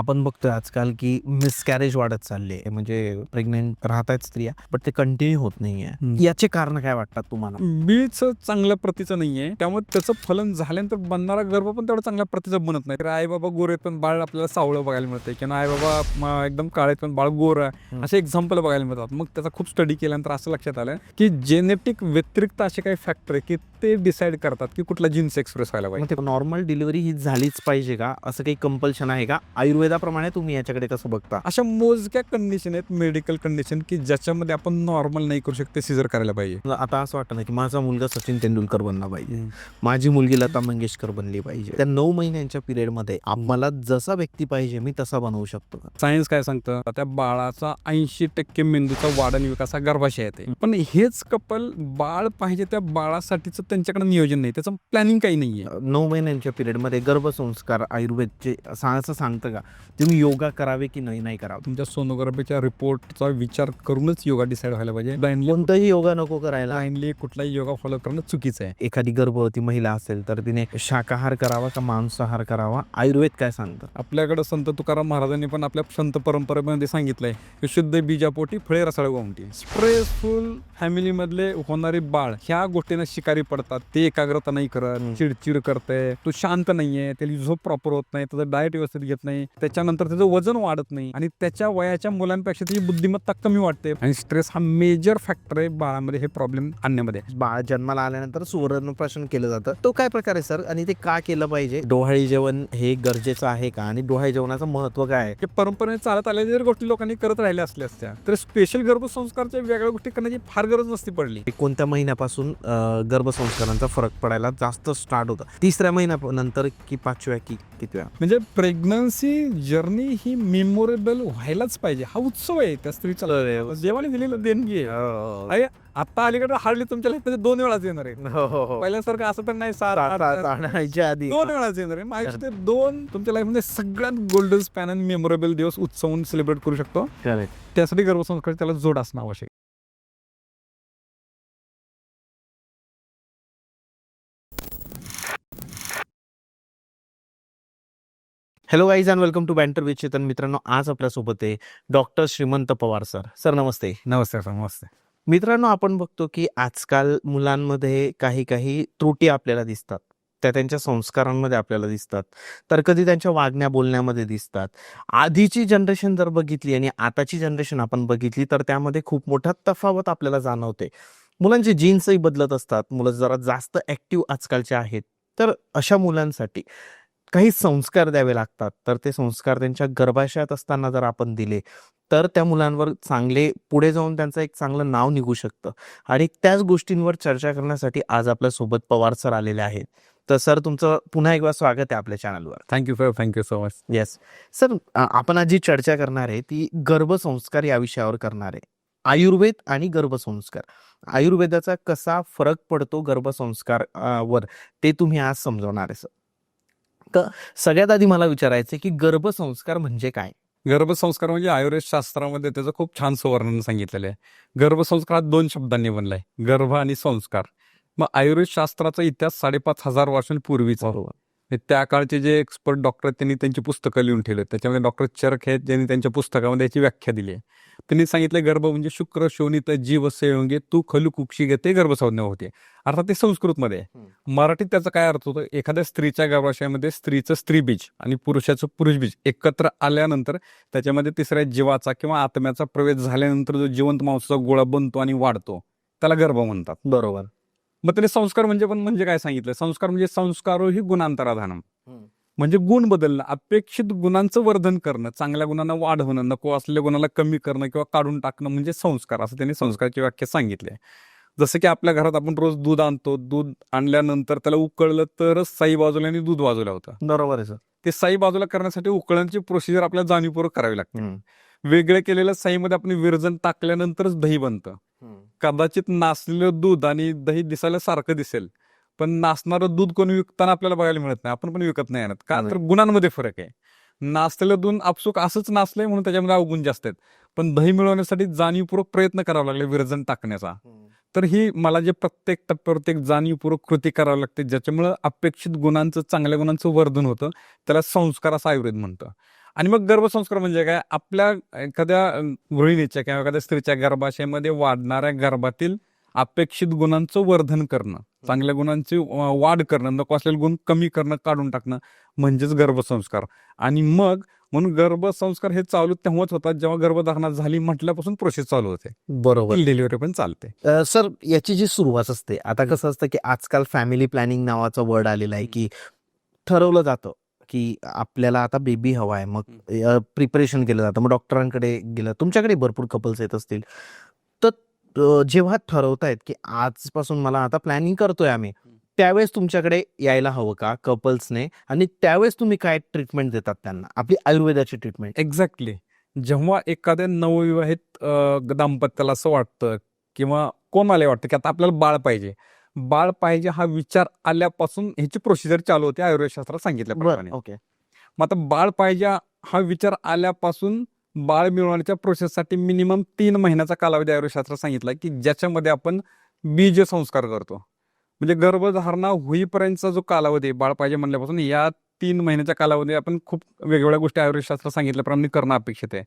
आपण बघतोय आजकाल की मिसकॅरेज वाढत चालली आहे, म्हणजे प्रेग्नेंट राहतायत स्त्रिया पण ते कंटिन्यू होत नाहीये. याचे कारण काय वाटतात तुम्हाला? बीच चांगल्या प्रतीचं नाहीये, त्यामुळे त्याचं फलन झाल्यानंतर बनणारा गर्भ पण तेवढा चांगल्या प्रतीचं बनत नाही. तर आई बाबा गोरे पण बाळ आपल्याला सावळं बघायला मिळते, किंवा आई बाबा एकदम काळे पण बाळ गोर आहे, असे एक्झाम्पल बघायला मिळतात. मग त्याचा खूप स्टडी केल्यानंतर असं लक्षात आलं की जेनेटिक व्यतिरिक्त असे काही फॅक्टर आहे की ते डिसाईड करतात की कुठला जीन्स एक्सप्रेस व्हायला पाहिजे. नॉर्मल डिलिव्हरी ही झालीच पाहिजे का, असं काही कंपल्शन आहे का? आयुर्वेदाप्रमाणे तुम्ही याच्याकडे कसं बघता? अशा मोजक्या कंडिशन आहेत, मेडिकल कंडिशन, की ज्याच्यामध्ये आपण नॉर्मल नाही करू शकते, सिजर करायला पाहिजे. आता असं वाटतं ना की माझा मुलगा सचिन तेंडुलकर बनला पाहिजे, माझी मुलगी लता मंगेशकर बनली पाहिजे, त्या 9 महिन्यांच्या पिरियडमध्ये आम्हाला जसा व्यक्ती पाहिजे मी तसा बनवू शकतो का? सायन्स काय सांगतं, त्या बाळाचा 80% मेंदूचा वाढ आणि विकास हा गर्भाशयात आहे. पण हेच कपल बाळ पाहिजे त्या बाळासाठीच त्यांच्याकडे नियोजन नाही, त्याचं प्लॅनिंग काही नाहीये. 9 महिन्यांच्या पिरियडमध्ये गर्भसंस्कार आयुर्वेदचे असं सांगतं का तुम्ही योगा करावे की नाही करावे? तुमच्या सोनोग्राफीच्या रिपोर्टचा विचार करूनच योगा डिसाईड व्हायला पाहिजे. ब्लाइंडली कोणताही योगा नको करायला. ब्लाइंडली कुठलाही योगा फॉलो करणं चुकीचं आहे. एखादी गर्भवती महिला असेल तर तिने शाकाहार करावा का मांसाहार करावा? आयुर्वेद काय सांगतं? आपल्याकडे संत तुकाराम महाराजांनी पण आपल्या संत परंपरेमध्ये सांगितलंय की शुद्ध बीजापोटी फळे रसाळ गोमटी. स्ट्रेसफुल फॅमिलीमधले होणारे बाळ ह्या गोष्टींना शिकारी पडतात. ते एकाग्रता नाही करत, चिडचिड करते, तो शांत नाहीये, त्याची झोप प्रॉपर होत नाही, त्याचं डाएट व्यवस्थित घेत नाही, त्याच्यानंतर त्याचं वजन वाढत नाही आणि त्याच्या वयाच्या मुलांपेक्षा त्याची बुद्धिमत्ता कमी वाटते. आणि स्ट्रेस हा मेजर फॅक्टर आहे बाळामध्ये हे प्रॉब्लेम आणण्यामध्ये. बाळ जन्माला आल्यानंतर सुवर्णप्राशन केलं जातं, तो काय प्रकार आहे सर, आणि ते का केलं पाहिजे? डोहाळी जेवण हे गरजेचं आहे का, आणि डोहाळी जेवणाचं महत्व काय आहे? परंपरेने चालत आलेल्या जर गोष्टी लोकांनी करत राहिल्या असल्या असत्या तर स्पेशल गर्भसंस्कारच्या वेगळ्या गोष्टी करण्याची फार गरज नसती पडली. कोणत्या महिन्यापासून गर्भसंस्कारांचा फरक पडायला जास्त स्टार्ट होतं? 3ऱ्या महिन्यानंतर की 5व्या की कितव्या? म्हणजे प्रेग्नन्सी जर्नी ही मेमोरेबल व्हायलाच पाहिजे. हा उत्सव आहे त्या स्त्रीचा, देवाने दिलेलं देणगी आहे. आता अलीकडे हार्डली तुमच्या लाईफमध्ये 2 वेळाच येणार आहे. पहिल्यासारखं असं तर नाही, 7-8 आधी 2 वेळाच येणार आहे. माझ्या ते 2 तुमच्या लाईफमध्ये सगळ्यात गोल्डन स्पॅन आणि मेमोरेबल दिवस उत्सव सेलिब्रेट करू शकतो. त्यासाठी गर्भसंस्कार त्याला जोड असणं आवश्यक. Hello guys and welcome to banter with Chetan. मित्रांनो, आज आपल्यासोबत आहे doctor Shrimant Pawar sir. Sir नमस्ते. नमस्ते सर. नमस्ते मित्रांनो, आपण बघतो की आजकाल मुलांमध्ये काही त्रुटी आपल्याला दिसतात, त्या त्यांच्या संस्कारांमध्ये आपल्याला दिसतात, तर कधी त्यांच्या वागण्या बोलण्यामध्ये दिसतात. आधीची जनरेशन जर बघितली आणि आताची जनरेशन आपण बघितली तर त्यामध्ये खूप मोठा तफावत आपल्याला जाणवते. मुलांचे जीन्सही बदलत असतात, मुलं जरा जास्त ऍक्टिव्ह आजकालचे आहेत. तर अशा मुलांसाठी काही संस्कार द्यावे लागतात, तर ते संस्कार त्यांच्या गर्भाशयात असताना जर आपण दिले तर त्या मुलांवर चांगले पुढे जाऊन त्यांचं एक चांगलं नाव निघू शकतं. आणि त्याच गोष्टींवर चर्चा करण्यासाठी आज आपल्या सोबत पवार सर आलेले आहेत. तर सर, तुमचं पुन्हा एकदा स्वागत आहे आपल्या चॅनलवर. Thank you so much. Yes sir, आपण आज जी चर्चा करणार आहे ती गर्भसंस्कार या विषयावर करणार आहे. आयुर्वेद आणि गर्भसंस्कार, आयुर्वेदाचा कसा फरक पडतो गर्भसंस्कार वर, ते तुम्ही आज समजवणार आहे सर. तर सगळ्यात आधी मला विचारायचं की गर्भसंस्कार म्हणजे काय? गर्भसंस्कार म्हणजे आयुर्वेद शास्त्रामध्ये त्याचं खूप छान वर्णन सांगितलेलं आहे. गर्भसंस्कार 2 शब्दांनी बनलाय, गर्भ आणि संस्कार. मग आयुर्वेद शास्त्राचा इतिहास 5,500 वर्षांपूर्वीचा. त्या काळचे जे एक्सपर्ट डॉक्टर त्यांनी त्यांची पुस्तकं लिहून ठेवले. त्याच्यामध्ये डॉक्टर चरक आहेत, ज्यांनी त्यांच्या पुस्तकामध्ये याची व्याख्या दिली आहे. त्यांनी सांगितलं गर्भ म्हणजे शुक्र शोणित जीव संयोगे तू खलु कुक्षी घेते गर्भसंज्ञा होते. अर्थात ते संस्कृतमध्ये आहे. मराठीत त्याचा काय अर्थ होतो? एखाद्या स्त्रीच्या गर्भाशयामध्ये स्त्रीचं स्त्रीबीज आणि पुरुषाचं पुरुषबीज एकत्र आल्यानंतर त्याच्यामध्ये तिसऱ्या जीवाचा किंवा आत्म्याचा प्रवेश झाल्यानंतर जो जिवंत मांसाचा गोळा बनतो आणि वाढतो त्याला गर्भ म्हणतात. बरोबर. मग त्याने संस्कार म्हणजे काय सांगितलं? संस्कार म्हणजे संस्कारो ही गुणांतराधानम, म्हणजे गुण बदलणं, अपेक्षित गुणांचं वर्धन करणं, चांगल्या गुणांना वाढ होणं, नको असलेल्या गुणाला कमी करणं किंवा काढून टाकणं म्हणजे संस्कार, असं त्यांनी संस्कारची व्याख्या सांगितली आहे. जसं की आपल्या घरात आपण रोज दूध आणतो, दूध आणल्यानंतर त्याला उकळलं तरच साई बाजूला आणि दूध बाजूला होतं. बरोबर आहे सर. ते साई बाजूला करण्यासाठी उकळण्याची प्रोसिजर आपल्याला जाणीवपूर्वक करावी लागते. वेगळे केलेल्या साईमध्ये आपण विरजन टाकल्यानंतरच दही बनतं. कदाचित नासलेलं दूध आणि दही दिसायला सारखं दिसेल, पण नासणारं दूध कोणी विकताना आपल्याला बघायला मिळत नाही, आपण पण विकत नाही आणत का, तर गुणांमध्ये फरक आहे. नासलेलं दूध आपसुक असंच नासलंय म्हणून त्याच्यामध्ये अवगुण जास्त आहेत, पण दही मिळवण्यासाठी जाणीवपूर्वक प्रयत्न करावा लागले विरजन टाकण्याचा. तर ही मला जे प्रत्येक टप्प्यावरती एक जाणीवपूर्वक कृती करावी लागते, ज्याच्यामुळे अपेक्षित गुणांचं, चांगल्या गुणांचं वर्धन होतं, त्याला संस्कार असं आयुर्वेद म्हणतं. आणि मग गर्भसंस्कार म्हणजे काय, आपल्या एखाद्या गृहिणीच्या किंवा एखाद्या स्त्रीच्या गर्भाशयामध्ये वाढणाऱ्या गर्भातील अपेक्षित गुणांचं वर्धन करणं, चांगल्या गुणांची वाढ करणं, नको असलेले गुण कमी करणं, काढून टाकणं म्हणजेच गर्भसंस्कार. आणि मग म्हणून गर्भसंस्कार हे चालू तेव्हाच होतात जेव्हा गर्भधारणा झाली म्हटल्यापासून प्रोसेस चालू होते, बरोबर. डिलिव्हरी पण चालते. सर, याची जी सुरुवात असते, आता कसं असतं की आजकाल फॅमिली प्लॅनिंग नावाचा वर्ड आलेला आहे, की ठरवलं जातं की आपल्याला आता बेबी हवा आहे, मग प्रिपरेशन केलं जातं, मग डॉक्टरांकडे गेलं. तुमच्याकडे भरपूर कपल्स येत असतील, तर जेव्हा ठरवतायत की आजपासून मला आता प्लॅनिंग करतोय आम्ही, त्यावेळेस तुमच्याकडे यायला हवं का कपल्सने, आणि त्यावेळेस तुम्ही काय ट्रीटमेंट देतात त्यांना, आपली आयुर्वेदाची ट्रीटमेंट? एक्झॅक्टली. जेव्हा एखाद्या नवविवाहित दाम्पत्याला असं वाटतं किंवा कोणाला वाटतं की आता आपल्याला बाळ पाहिजे हा विचार आल्यापासून ह्याची प्रोसिजर चालू होते आयुर्वेदशास्त्रात सांगितल्याप्रमाणे. ओके. मग आता बाळ पाहिजे हा विचार आल्यापासून बाळ मिळवण्याच्या प्रोसेससाठी मिनिमम 3 महिन्याचा कालावधी आयुर्वेदशास्त्रात सांगितला की ज्याच्यामध्ये आपण बीज संस्कार करतो. म्हणजे गर्भधारणा होईपर्यंतचा जो कालावधी बाळ पाहिजे म्हणल्यापासून या 3 महिन्याच्या कालावधी आपण खूप वेगवेगळ्या गोष्टी आयुर्वेदशास्त्रात सांगितल्याप्रमाणे करणं अपेक्षित आहे.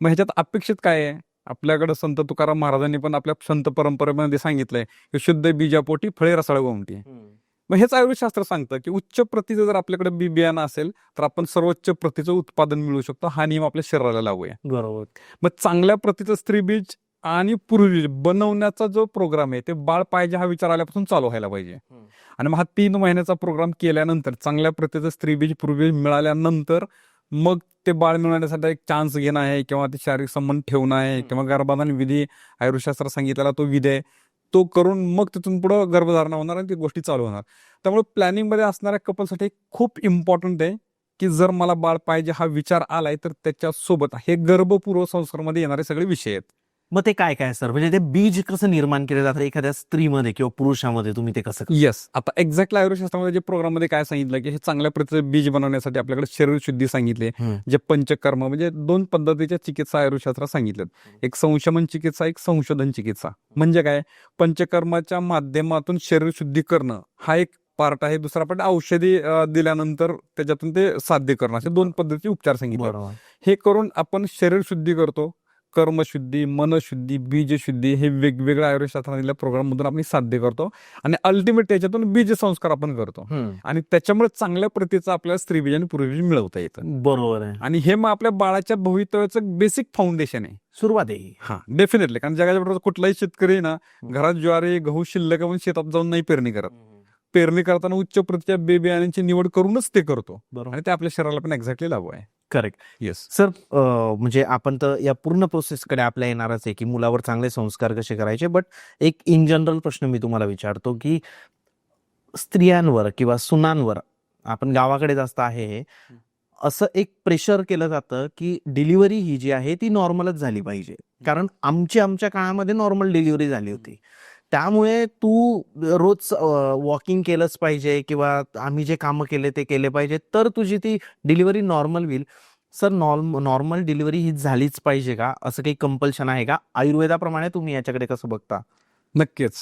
मग ह्याच्यात अपेक्षित काय आहे, आपल्याकडे संत तुकाराम महाराजांनी पण आपल्या संत परंपरेमध्ये सांगितलंय की शुद्ध बीजापोटी फळे रसाळ गोमटी. मग हेच आयुर्वेदशास्त्र सांगतं की उच्च प्रतीचं जर आपल्याकडे बी बियाणं असेल तर आपण सर्वोच्च प्रतीचं उत्पादन मिळू शकतो. हा नियम आपल्या शरीराला लागू आहे. बरोबर. मग चांगल्या प्रतीचं स्त्रीबीज आणि पुरुषबीज बनवण्याचा जो प्रोग्राम आहे ते बाळ पाहिजे हा विचार आल्यापासून चालू व्हायला पाहिजे. आणि मग हा 3 महिन्याचा प्रोग्राम केल्यानंतर चांगल्या प्रतीचं स्त्रीबीज पुरुषबीज मिळाल्यानंतर मग ते बाळ मिळवण्यासाठी एक चान्स घेणं आहे किंवा ते शारीरिक संबंध ठेवणं आहे किंवा गर्भाधान विधी आयुर्वेदशास्त्रात सांगितलेला तो विधी आहे तो करून मग तिथून पुढे गर्भधारणा होणार आणि ती गोष्टी चालू होणार. त्यामुळे प्लॅनिंगमध्ये असणाऱ्या कपलसाठी खूप इम्पॉर्टंट आहे की जर मला बाळ पाहिजे हा विचार आलाय तर त्याच्यासोबत हे गर्भपूर्व संस्कारामध्ये येणारे सगळे विषय आहेत. मग ते काय काय सर, म्हणजे ते बीज कसं निर्माण केलं जातं एखाद्या स्त्रीमध्ये किंवा पुरुषामध्ये, तुम्ही ते कसं करता? येस. आता एक्झॅक्टली आयुर्वेदशास्त्रामध्ये जे प्रोग्राममध्ये काय सांगितलं की हे चांगल्या प्रतीचं बीज बनवण्यासाठी आपल्याकडे शरीर शुद्धी सांगितली, जे पंचकर्म म्हणजे 2 पद्धतीच्या चिकित्सा आयुर्वेदशास्त्रात सांगितल्यात. एक संशमन चिकित्सा, एक संशोधन चिकित्सा. म्हणजे काय, पंचकर्माच्या माध्यमातून शरीर शुद्धी करणं हा एक पार्ट आहे, दुसरा पार्ट औषधी दिल्यानंतर त्याच्यातून ते साध्य करणं, असे 2 पद्धतीचे उपचार सांगितले. हे करून आपण शरीर शुद्धी करतो, कर्मशुद्धी, मनशुद्धी, बीजशुद्धी हे वेगवेगळ्या आयुर्वेदशास्त्रातल्या प्रोग्राम मधून आपण साध्य करतो आणि अल्टिमेट त्याच्यातून बीज संस्कार आपण करतो आणि त्याच्यामुळे चांगल्या प्रतीचं आपल्याला स्त्रीबीज आणि पुरुषबीज मिळवता येतं. बरोबर आहे. आणि हे मग आपल्या बाळाच्या भवितव्याचं बेसिक फाउंडेशन आहे. सुरुवात आहे. हा, डेफिनेटली. कारण जगाच्या बरोबर कुठलाही शेतकरी ना घरात ज्वारी गहू शिल्लक आपण शेतात जाऊन नाही पेरणी करत. पेरणी करताना उच्च प्रतीच्या बी बियाण्यांची निवड करूनच ते करतो आणि ते आपल्या शरीराला पण एक्झॅक्टली लागू आहे. करेक्ट. येस सर, म्हणजे आपण तर या पूर्ण प्रोसेसकडे आपल्या येणारच आहे की मुलावर चांगले संस्कार कसे करायचे, बट एक इन जनरल प्रश्न मी तुम्हाला विचारतो की स्त्रियांवर किंवा सुनांवर, आपण गावाकडे जास्त आहे, असं एक प्रेशर केलं जातं की डिलिव्हरी ही जी आहे ती नॉर्मलच झाली पाहिजे, कारण आमच्या काळामध्ये नॉर्मल डिलिव्हरी झाली होती, त्यामुळे तू रोज वॉकिंग केलंच पाहिजे किंवा आम्ही जे कामं केले ते केले पाहिजे तर तुझी ती डिलिव्हरी नॉर्मल होईल. सर, नॉर्मल डिलिव्हरी ही झालीच पाहिजे का? असं काही कंपल्शन आहे का आयुर्वेदाप्रमाणे? तुम्ही याच्याकडे कसं बघता? नक्कीच.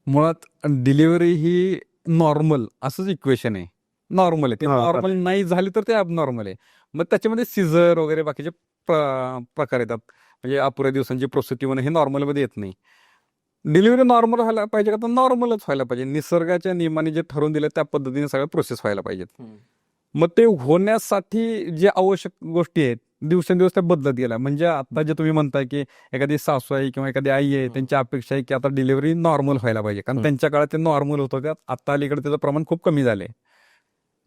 मुळात डिलिव्हरी ही नॉर्मल असंच इक्वेशन आहे. नॉर्मल आहे ते, नॉर्मल नाही झाली तर ते ॲबनॉर्मल आहे. मग त्याच्यामध्ये सिझर वगैरे बाकीचे प्रकार येतात, म्हणजे अपुऱ्या दिवसांची प्रसूती होणं हे नॉर्मलमध्ये येत नाही. डिलिव्हरी नॉर्मल व्हायला पाहिजे का? तर नॉर्मलच व्हायला पाहिजे. निसर्गाच्या नियमाने जे ठरवून दिलं त्या पद्धतीने सगळ्या प्रोसेस व्हायला पाहिजेत. मग ते होण्यासाठी जे आवश्यक गोष्टी आहेत दिवसेंदिवस त्या बदलत गेल्या. म्हणजे आता जे तुम्ही म्हणताय की एखादी सासू आहे किंवा एखादी आई आहे, त्यांची अपेक्षा आहे की आता डिलिव्हरी नॉर्मल व्हायला पाहिजे, कारण त्यांच्या काळात ते नॉर्मल होत होत्या. आता अलीकडे त्याचं प्रमाण खूप कमी झालंय.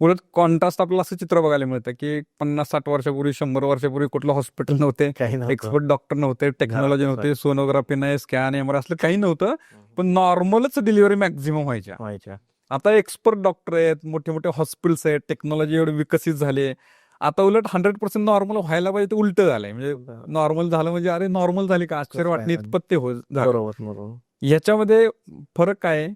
उलट कॉन्ट्रास्ट आपल्याला असं चित्र बघायला मिळतं की 50-60 वर्षापूर्वी, 100 वर्षापूर्वी कुठलं हॉस्पिटल नव्हते, एक्सपर्ट डॉक्टर नव्हते, टेक्नॉलॉजी नव्हते, सोनोग्राफी नाही, स्कॅन एमआरआय असलं काही नव्हतं, पण नॉर्मलच डिलिव्हरी मॅक्झिमम व्हायच्या. आता एक्सपर्ट डॉक्टर आहेत, मोठे मोठे हॉस्पिटल्स आहेत, टेक्नॉलॉजी एवढे विकसित झाले. आता उलट 100% नॉर्मल व्हायला पाहिजे ते उलट झालंय. म्हणजे नॉर्मल झालं म्हणजे अरे नॉर्मल झाली का, आश्चर्य वाटणे इतपत ते झालं. याच्यामध्ये फरक काय आहे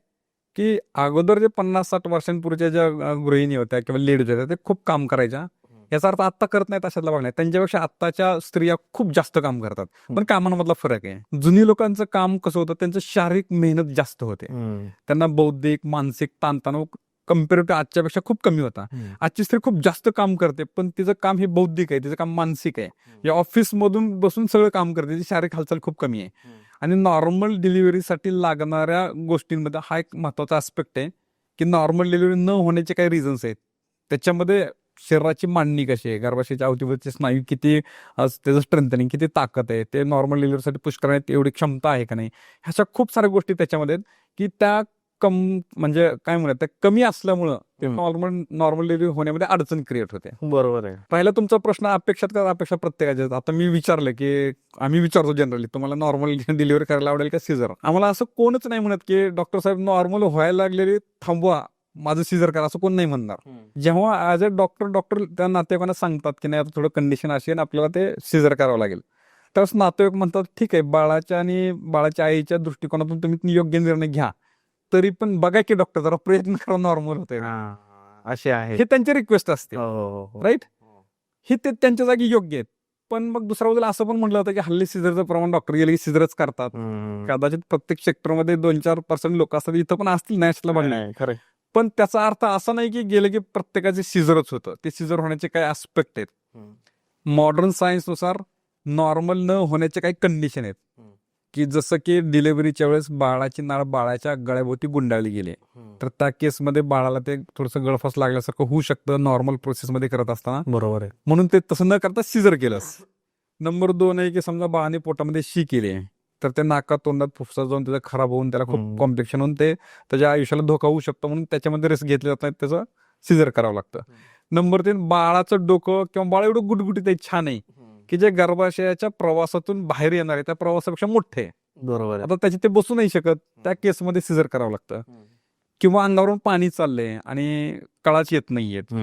की अगोदर जे 50-60 वर्षांपूर्वीच्या ज्या गृहिणी होत्या किंवा लेडीज होत्या ते खूप काम करायच्या. याचा अर्थ आत्ता करत नाहीत अशातला भाग नाही. त्यांच्यापेक्षा आत्ताच्या स्त्रिया खूप जास्त काम करतात, पण कामांमधला फरक आहे. जुनी लोकांचं काम कसं होतं, त्यांचं शारीरिक मेहनत जास्त होते, त्यांना बौद्धिक मानसिक ताणतणाव कम्पेअर आजच्यापेक्षा खूप कमी होता. आजची स्त्री खूप जास्त काम करते, पण तिचं काम हे बौद्धिक आहे, तिचं काम मानसिक आहे. या ऑफिसमधून बसून सगळं काम करते, तिची शारीरिक हालचाल खूप कमी आहे. आणि नॉर्मल डिलिव्हरीसाठी लागणाऱ्या गोष्टींमध्ये हा एक महत्वाचा आस्पेक्ट आहे की नॉर्मल डिलिव्हरी न होण्याचे काही रिझन्स आहेत. त्याच्यामध्ये शरीराची मांडणी कशी आहे, गर्भाशयाच्या अवतीभोवतीचे स्नायू किती, त्याचं स्ट्रेंथनिंग किती ताकद आहे, ते नॉर्मल डिलिव्हरीसाठी पुश करण्यात एवढी क्षमता आहे का नाही, ह्याच्या खूप साऱ्या गोष्टी त्याच्यामध्ये आहेत की त्या म्हणजे काय म्हणतात त्या कमी असल्यामुळं ते नॉर्मल डिलिव्हरी होण्यामध्ये अडचण क्रिएट होते. बरोबर आहे. पहिला तुमचा प्रश्न अपेक्षात का अपेक्षा प्रत्येकाच्या. आता मी विचारलं की आम्ही विचारतो जनरली तुम्हाला नॉर्मल डिलिव्हरी करायला आवडेल का सिझर. आम्हाला असं कोणच नाही म्हणत की डॉक्टर साहेब नॉर्मल व्हायला लागलेली थांबवा, माझं सिझर करा, असं कोण नाही म्हणणार. जेव्हा ऍज अ डॉक्टर त्या नातेवाईकांना सांगतात की नाही आता थोडं कंडिशन अशी आहे आपल्याला ते सिझर करावं लागेल, त्यावेळेस नातेवाईक म्हणतात ठीक आहे, बाळाच्या आणि बाळाच्या आईच्या दृष्टिकोनातून तुम्ही योग्य निर्णय घ्या, तरी पण बघा की डॉक्टर जरा प्रयत्न करा नॉर्मल होते असे आहे, हे त्यांची रिक्वेस्ट असते. राईट, हे ते त्यांच्या जागी योग्य आहेत. पण मग दुसऱ्या बाजूला असं पण म्हटलं होतं की हल्ली सिझरचं प्रमाण डॉक्टर गेले की सिझरच करतात. कदाचित प्रत्येक सेक्टरमध्ये 2-4% लोक असतात, इथं पण असतील नॅशनल बघणे खरं. पण त्याचा अर्थ असा नाही की गेलं की प्रत्येकाचे सिझरच होतं. ते सिझर होण्याचे काही ऍस्पेक्ट आहेत. मॉडर्न सायन्सनुसार नॉर्मल न होण्याचे काही कंडिशन आहेत की जसं की डिलिव्हरीच्या वेळेस बाळाची नाळ बाळाच्या गळ्याभोवती गुंडाळली गेली, तर त्या केसमध्ये बाळाला ते थोडंसं गळफास लागल्यासारखं होऊ शकतं नॉर्मल प्रोसेसमध्ये करत असताना. बरोबर आहे. म्हणून ते तसं न करता सिझर केलंस. नंबर 2 आहे की समजा बाळाने पोटामध्ये शी केली तर ते नाकात तोंडात फुफ्सात जाऊन त्याचं खराब होऊन त्याला खूप कॉम्प्लिकेशन होऊन ते त्याच्या आयुष्याला धोका होऊ शकतो, म्हणून त्याच्यामध्ये रिस्क घेतले जात नाहीत, त्याचं सिझर करावं लागतं. नंबर 3, बाळाचं डोकं किंवा बाळ एवढं गुटगुटीत आहे, छान आहे की जे गर्भाशयाच्या प्रवासातून बाहेर येणार आहे त्या प्रवासापेक्षा मोठे. बरोबर, आता त्याची ते बसू नाही शकत, त्या केसमध्ये सिझर करावं लागतं. किंवा अंगावरून पाणी चाललंय आणि कळाच येत नाहीयेत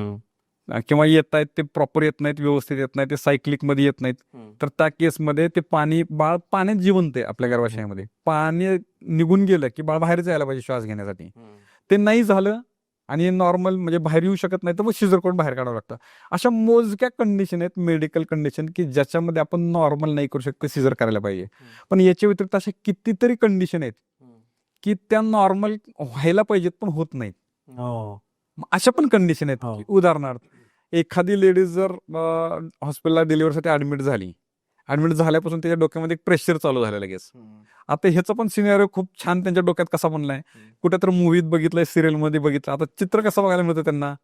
किंवा येत आहेत ते प्रॉपर येत नाहीत, व्यवस्थित येत नाहीत, ते सायक्लिक मध्ये येत नाहीत, तर त्या केसमध्ये ते पाणी, बाळ पाण्यात जिवंत आहे आपल्या गर्भाशयामध्ये, पाणी निघून गेलं की बाळ बाहेर जायला पाहिजे श्वास घेण्यासाठी, ते नाही झालं आणि नॉर्मल म्हणजे बाहेर येऊ शकत नाही तर मग सिझर करून बाहेर काढावं लागतं. अशा मोजक्या कंडिशन आहेत, मेडिकल कंडिशन, की ज्याच्यामध्ये आपण नॉर्मल नाही करू शकतो, सिझर करायला पाहिजे. पण याच्या व्यतिरिक्त अशा कितीतरी कंडिशन आहेत की त्या नॉर्मल व्हायला पाहिजेत पण होत नाहीत. अशा पण कंडिशन आहेत. उदाहरणार्थ एखादी लेडीज जर हॉस्पिटलला डिलिव्हरीसाठी ऍडमिट झाल्यापासून त्याच्या डोक्यामध्ये एक प्रेशर चालू झालं लगेच. आता ह्याचा पण सिनेरिओ खूप छान त्यांच्या डोक्यात कसा बनलाय, कुठेतरी मूवीत बघितलंय, सिरियल मध्ये बघितलं. आता चित्र कसं बघायला मिळतं त्यांना,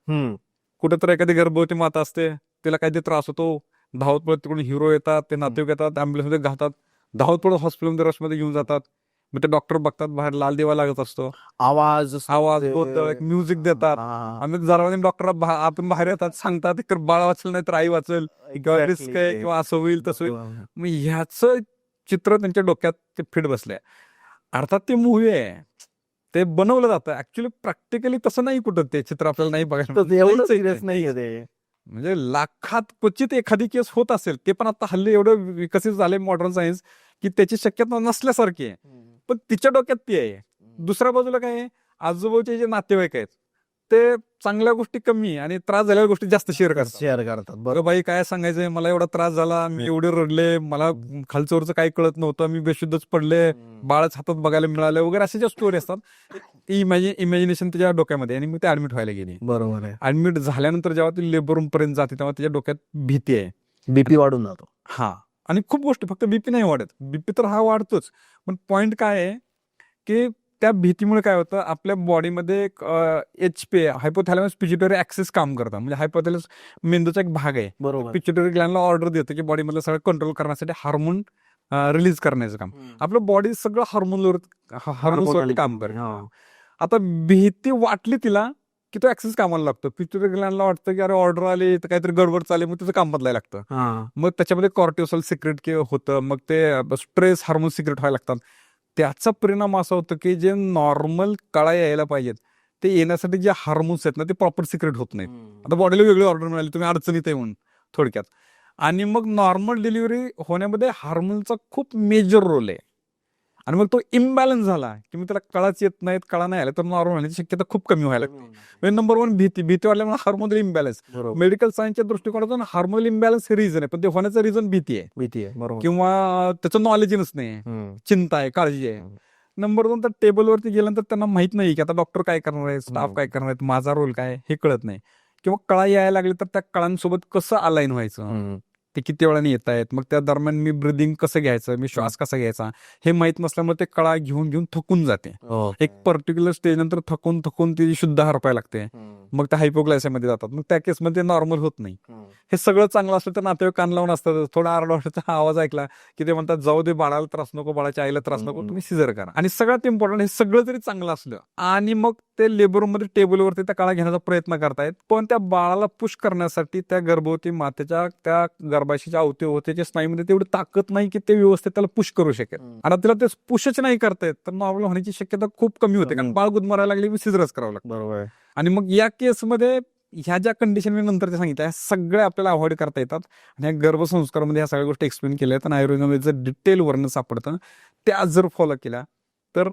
कुठेतरी एखादी गर्भवती माता असते, तिला काहीतरी त्रास होतो, धावत पडत तिकडून हिरो येतात, ते नातेवाईक येतात, ऍम्ब्युलन्समध्ये घालतात, धावत पडत हॉस्पिटलमध्ये रशमध्ये घेऊन जातात. मग ते डॉक्टर बघतात, बाहेर लाल दिवा लागत असतो, आवाज म्युझिक देतात, आणि जरा डॉक्टर आपण बाहेर येतात, सांगतात की बाळ वाचलं नाही तर आई वाचेल किंवा रिस्क आहे किंवा असं होईल तसं होईल. मग ह्याचं चित्र त्यांच्या डोक्यात ते फिट बसलंय. अर्थात ते मूवी आहे, ते बनवलं जातं, ऍक्च्युअली प्रॅक्टिकली तसं नाही कुठं ते चित्र आपल्याला नाही बघायला, एवढं सिरियस नाही ते. म्हणजे लाखात क्वचित एखादी केस होत असेल, ते पण आता हल्ली एवढं विकसित झाले मॉडर्न सायन्स की त्याची शक्यता नसल्यासारखी आहे, पण तिच्या डोक्यात ती आहे. दुसऱ्या बाजूला काय आहे, आजूबाजूचे जे नातेवाईक आहेत ते चांगल्या गोष्टी कमी आणि त्रास झालेल्या गोष्टी जास्त शेअर करतात. बरं बाई काय सांगायचंय, मला एवढा त्रास झाला, मी एवढे रडले, मला खालचवरचं काही कळत नव्हतं, मी बेशुद्धच पडले, बाळच हातात बघायला मिळालं वगैरे, अशा ज्या स्टोरी असतात, इमॅजिनेशन त्याच्या डोक्यामध्ये, आणि मग ते ऍडमिट व्हायला गेली. बरोबर आहे. ऍडमिट झाल्यानंतर जेव्हा ती लेबर रूम पर्यंत जाते तेव्हा त्याच्या डोक्यात भीती आहे, बीपी वाढून जातो. आणि खूप गोष्टी, फक्त बीपी नाही वाढत, बीपी तर हा वाढतोच, पण पॉइंट काय आहे की त्या भीतीमुळे काय होतं, आपल्या बॉडीमध्ये एक HP हायपोथॅलेमस पिट्युटरी ऍक्सिस काम करतात. म्हणजे हायपोथॅलेमस मेंदूचा एक भाग आहे, बरोबर, पिट्युटरी ग्लॅंडला ऑर्डर देतं की बॉडीमधलं सगळं कंट्रोल करण्यासाठी हार्मोन रिलीज करण्याचं काम. आपलं बॉडी सगळं हार्मोन्सवरती काम करते. आता भीती वाटली तिला की तो ऍक्सिस कामाला लागतो, पिट्युटरी ग्लॅंडला वाटतं की अरे ऑर्डर आली तर काहीतरी गडबड चालेल, मग त्याचं काम बदलायला लागतं. मग त्याच्यामध्ये कॉर्टिसोल सिक्रेट होतं, मग ते स्ट्रेस हार्मोन सिक्रेट व्हायला लागतात. त्याचा परिणाम असा होतो की जे नॉर्मल कळा यायला पाहिजेत ते येण्यासाठी जे हार्मोन्स आहेत ना, ते प्रॉपर सिक्रेट होत नाहीत. आता बॉडीला वेगळी ऑर्डर मिळाली, तुम्ही अडचणीत आहे म्हणून थोडक्यात. आणि मग नॉर्मल डिलिव्हरी होण्यामध्ये हार्मोनचा खूप मेजर रोल आहे, आणि मग तो इम्बॅलन्स झाला की मग त्याला कळाच येत नाहीत, कळा नाही आला तर नॉर्मल होण्याची शक्यता खूप कमी व्हायला लागते. नंबर 1 भीती वाढल्यामुळे हार्मोनल इम्बॅलन्स. मेडिकल सायन्सच्या दृष्टिकोनातून हार्मोनल इम्बॅलन्स हे रिझन आहे, पण ते होण्याचं रिझन भीती आहे, किंवा त्याचं नॉलेज नसणे, चिंता आहे, काळजी आहे. नंबर 2 तर टेबलवरती गेल्यानंतर त्यांना माहित नाही की आता डॉक्टर काय करणार आहे, स्टाफ काय करणार आहे, माझा रोल काय हे कळत नाही. किंवा कळा यायला लागली तर त्या कळांसोबत कसं अलाईन व्हायचं, ते किती वेळाने येत आहेत, मग त्या दरम्यान मी ब्रिदिंग कसं घ्यायचं, मी श्वास कसा घ्यायचा हे माहित नसल्यामुळे ते कळा घेऊन घेऊन थकून जाते. एक पर्टिक्युलर स्टेज नंतर थकून थकून ती शुद्ध हरपायला लागते. मग त्या हायपोग्लायसियामध्ये जातात. मग त्या केसमध्ये नॉर्मल होत नाही. हे सगळं चांगलं असलं तर नातेवाईक कान लावून असतात. थोडा आरडाओरडाचा आवाज ऐकला की ते म्हणतात जाऊ दे, बाळाला त्रास नको, बाळाच्या आईला त्रास नको, तुम्ही सिझर करा. आणि सगळ्यात इम्पॉर्टंट, हे सगळं जरी चांगलं असलं आणि मग ते लेबरमध्ये टेबलवरती त्या काळा घेण्याचा प्रयत्न करतायत, पण त्या बाळाला पुश करण्यासाठी त्या गर्भवती मातेच्या त्या गर्भाशयाच्या अवतीभोवतीच्या स्नायूमध्ये तेवढी ताकद नाही की ते व्यवस्थित त्याला पुश करू शकेल. आणि तिला ते पुशच नाही करतायत तर नॉर्मल होण्याची शक्यता खूप कमी होते. कारण बाळ गुदमरायला लागली की सिझरच करावं लागतं. बरोबर. आणि मग या केसमध्ये ह्या ज्या कंडिशन मी नंतर ते सांगितल्या सगळ्या आपल्याला अवॉइड करता येतात. आणि या गर्भसंस्कारामध्ये ह्या सगळ्या गोष्टी एक्सप्लेन केल्या आहेत आणि आयुर्वेदामध्ये जर डिटेल वर्णन सापडतं त्या जर फॉलो केल्या तर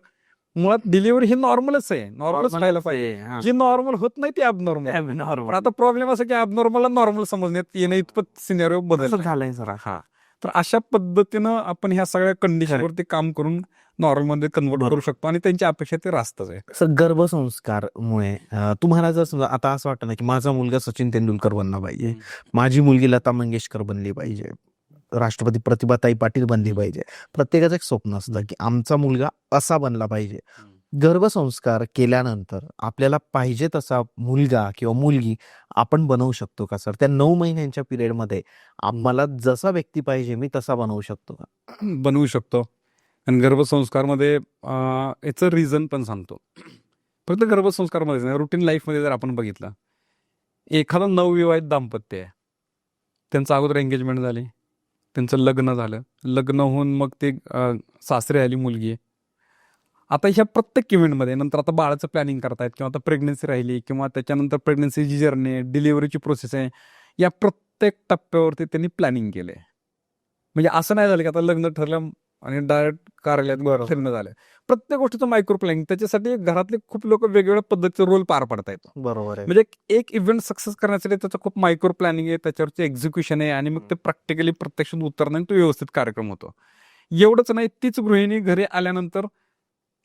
मुळात डिलिव्हरी ही नॉर्मलच आहे, नॉर्मलच व्हायला पाहिजे. जी नॉर्मल होत नाही ती ॲबनॉर्मल. पण आता प्रॉब्लेम असा की ॲबनॉर्मलला नॉर्मल समजण्यात येणं इतपत सिनेरिओ बदल झालंय जरा. तर अशा पद्धतीनं आपण ह्या सगळ्या कंडिशनवरती काम करून नॉर्मलमध्ये कन्वर्ट करू शकतो आणि त्यांची अपेक्षा ते रास्तच आहे. गर्भसंस्कारमुळे तुम्हाला जर समजा आता असं वाटतं ना की माझा मुलगा सचिन तेंडुलकर बनला पाहिजे, माझी मुलगी लता मंगेशकर बनली पाहिजे, राष्ट्रपती प्रतिभाताई पाटील बनली पाहिजे, प्रत्येकाचं एक स्वप्न असतं की आमचा मुलगा असा बनला पाहिजे. गर्भसंस्कार केल्यानंतर आपल्याला पाहिजे तसा मुलगा किंवा मुलगी आपण बनवू शकतो का सर? त्या 9 महिन्यांच्या पिरियडमध्ये आम्हाला जसा व्यक्ती पाहिजे मी तसा बनवू शकतो का? बनवू शकतो. आणि गर्भसंस्कारमध्ये याचं रिझन पण सांगतो. फक्त गर्भसंस्कारमध्येच नाही, रुटीन लाईफमध्ये जर आपण बघितलं, एखादं नवविवाहित दाम्पत्य आहे, त्यांचं अगोदर एंगेजमेंट झाली, त्यांचं लग्न झालं, लग्न होऊन मग ते सासरे आली मुलगी. आता ह्या प्रत्येक इव्हेंटमध्ये नंतर आता बाळाचं प्लॅनिंग करतायत किंवा आता प्रेग्नन्सी राहिली किंवा त्याच्यानंतर प्रेग्नन्सीची जर्नी आहे, डिलिव्हरीची प्रोसेस आहे, या प्रत्येक टप्प्यावरती त्यांनी प्लॅनिंग केलंय. म्हणजे असं नाही झालं की आता लग्न ठरलं आणि डायरेक्ट कार्यालयात फिरणं झालं. प्रत्येक गोष्टीचं मायक्रो प्लॅनिंग, त्याच्यासाठी घरातले खूप लोक वेगवेगळ्या पद्धतीचे रोल पार पडतायत. बरोबर आहे. म्हणजे एक इव्हेंट सक्सेस करण्यासाठी त्याचं खूप मायक्रो प्लॅनिंग आहे, त्याच्यावरची एक्झिक्युशन आहे आणि मग ते प्रॅक्टिकली प्रत्यक्षात उतरणं आणि तो व्यवस्थित कार्यक्रम होतो. एवढंच नाही, तीच गृहिणी घरी आल्यानंतर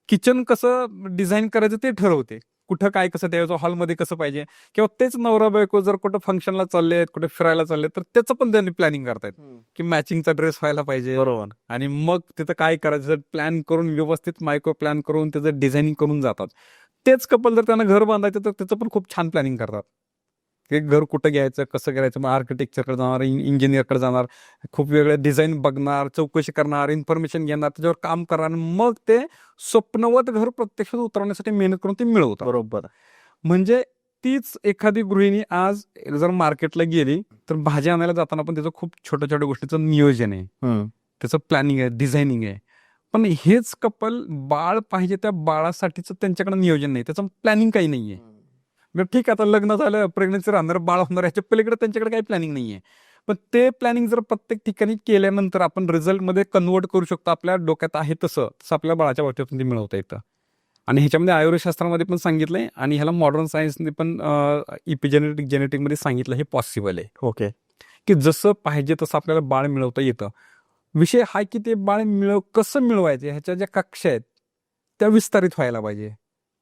किचन कसं डिझाईन करायचं ते ठरवते, कुठं काय कसं ठेवायचं, हॉलमध्ये कसं पाहिजे, किंवा तेच नवरा बायको जर कुठं फंक्शनला चालले आहेत, कुठे फिरायला चालले तर त्याचं पण त्यांनी प्लॅनिंग करतायत की मॅचिंगचा ड्रेस व्हायला पाहिजे. बरोबर. आणि मग तिथं काय करायचं प्लॅन करून व्यवस्थित मायक्रो प्लॅन करून त्याचं डिझायनिंग करून जातात. तेच कपल जर त्यांना घर बांधायचं तर त्याचं पण खूप छान प्लॅनिंग करतात की घर कुठं घ्यायचं, कसं करायचं, मग आर्किटेक्चरकडे जाणार, इंजिनियरकडे जाणार, खूप वेगळे डिझाईन बघणार, चौकशी करणार, इन्फॉर्मेशन घेणार, त्याच्यावर काम करणार, मग ते स्वप्नवत घर प्रत्यक्षात उतरवण्यासाठी मेहनत करून ते मिळवतात. बरोबर. म्हणजे तीच एखादी गृहिणी आज जर मार्केटला गेली तर भाजी आणायला जाताना पण त्याचं खूप छोट्या छोट्या गोष्टीचं नियोजन आहे, त्याचं प्लॅनिंग आहे, डिझायनिंग आहे. पण हेच कपल बाळ पाहिजे त्या बाळासाठीच त्यांच्याकडे नियोजन नाही, त्याचं प्लॅनिंग काही नाहीये. ठीक आहे, आता लग्न झालं, प्रेग्नन्सी राहणार, बाळ होणार, याच्या पलीकडे त्यांच्याकडे काही प्लॅनिंग नाहीये. पण ते प्लॅनिंग जर प्रत्येक ठिकाणी केल्यानंतर आपण रिझल्टमध्ये कन्वर्ट करू शकतो, आपल्या डोक्यात आहे तसं आपल्या बाळाच्या बाबतीत मिळवता येतं. आणि ह्याच्यामध्ये आयुर्वेदशास्त्रामध्ये पण सांगितलंय आणि ह्याला मॉडर्न सायन्सने पण इपिजेनेटिक जेनेटिकमध्ये सांगितलं हे पॉसिबल आहे. ओके. की जसं पाहिजे तसं आपल्याला बाळ मिळवता येतं. विषय हा की ते बाळ कसं मिळवायचं, ह्याच्या ज्या कक्षा आहेत त्या विस्तारित व्हायला पाहिजे,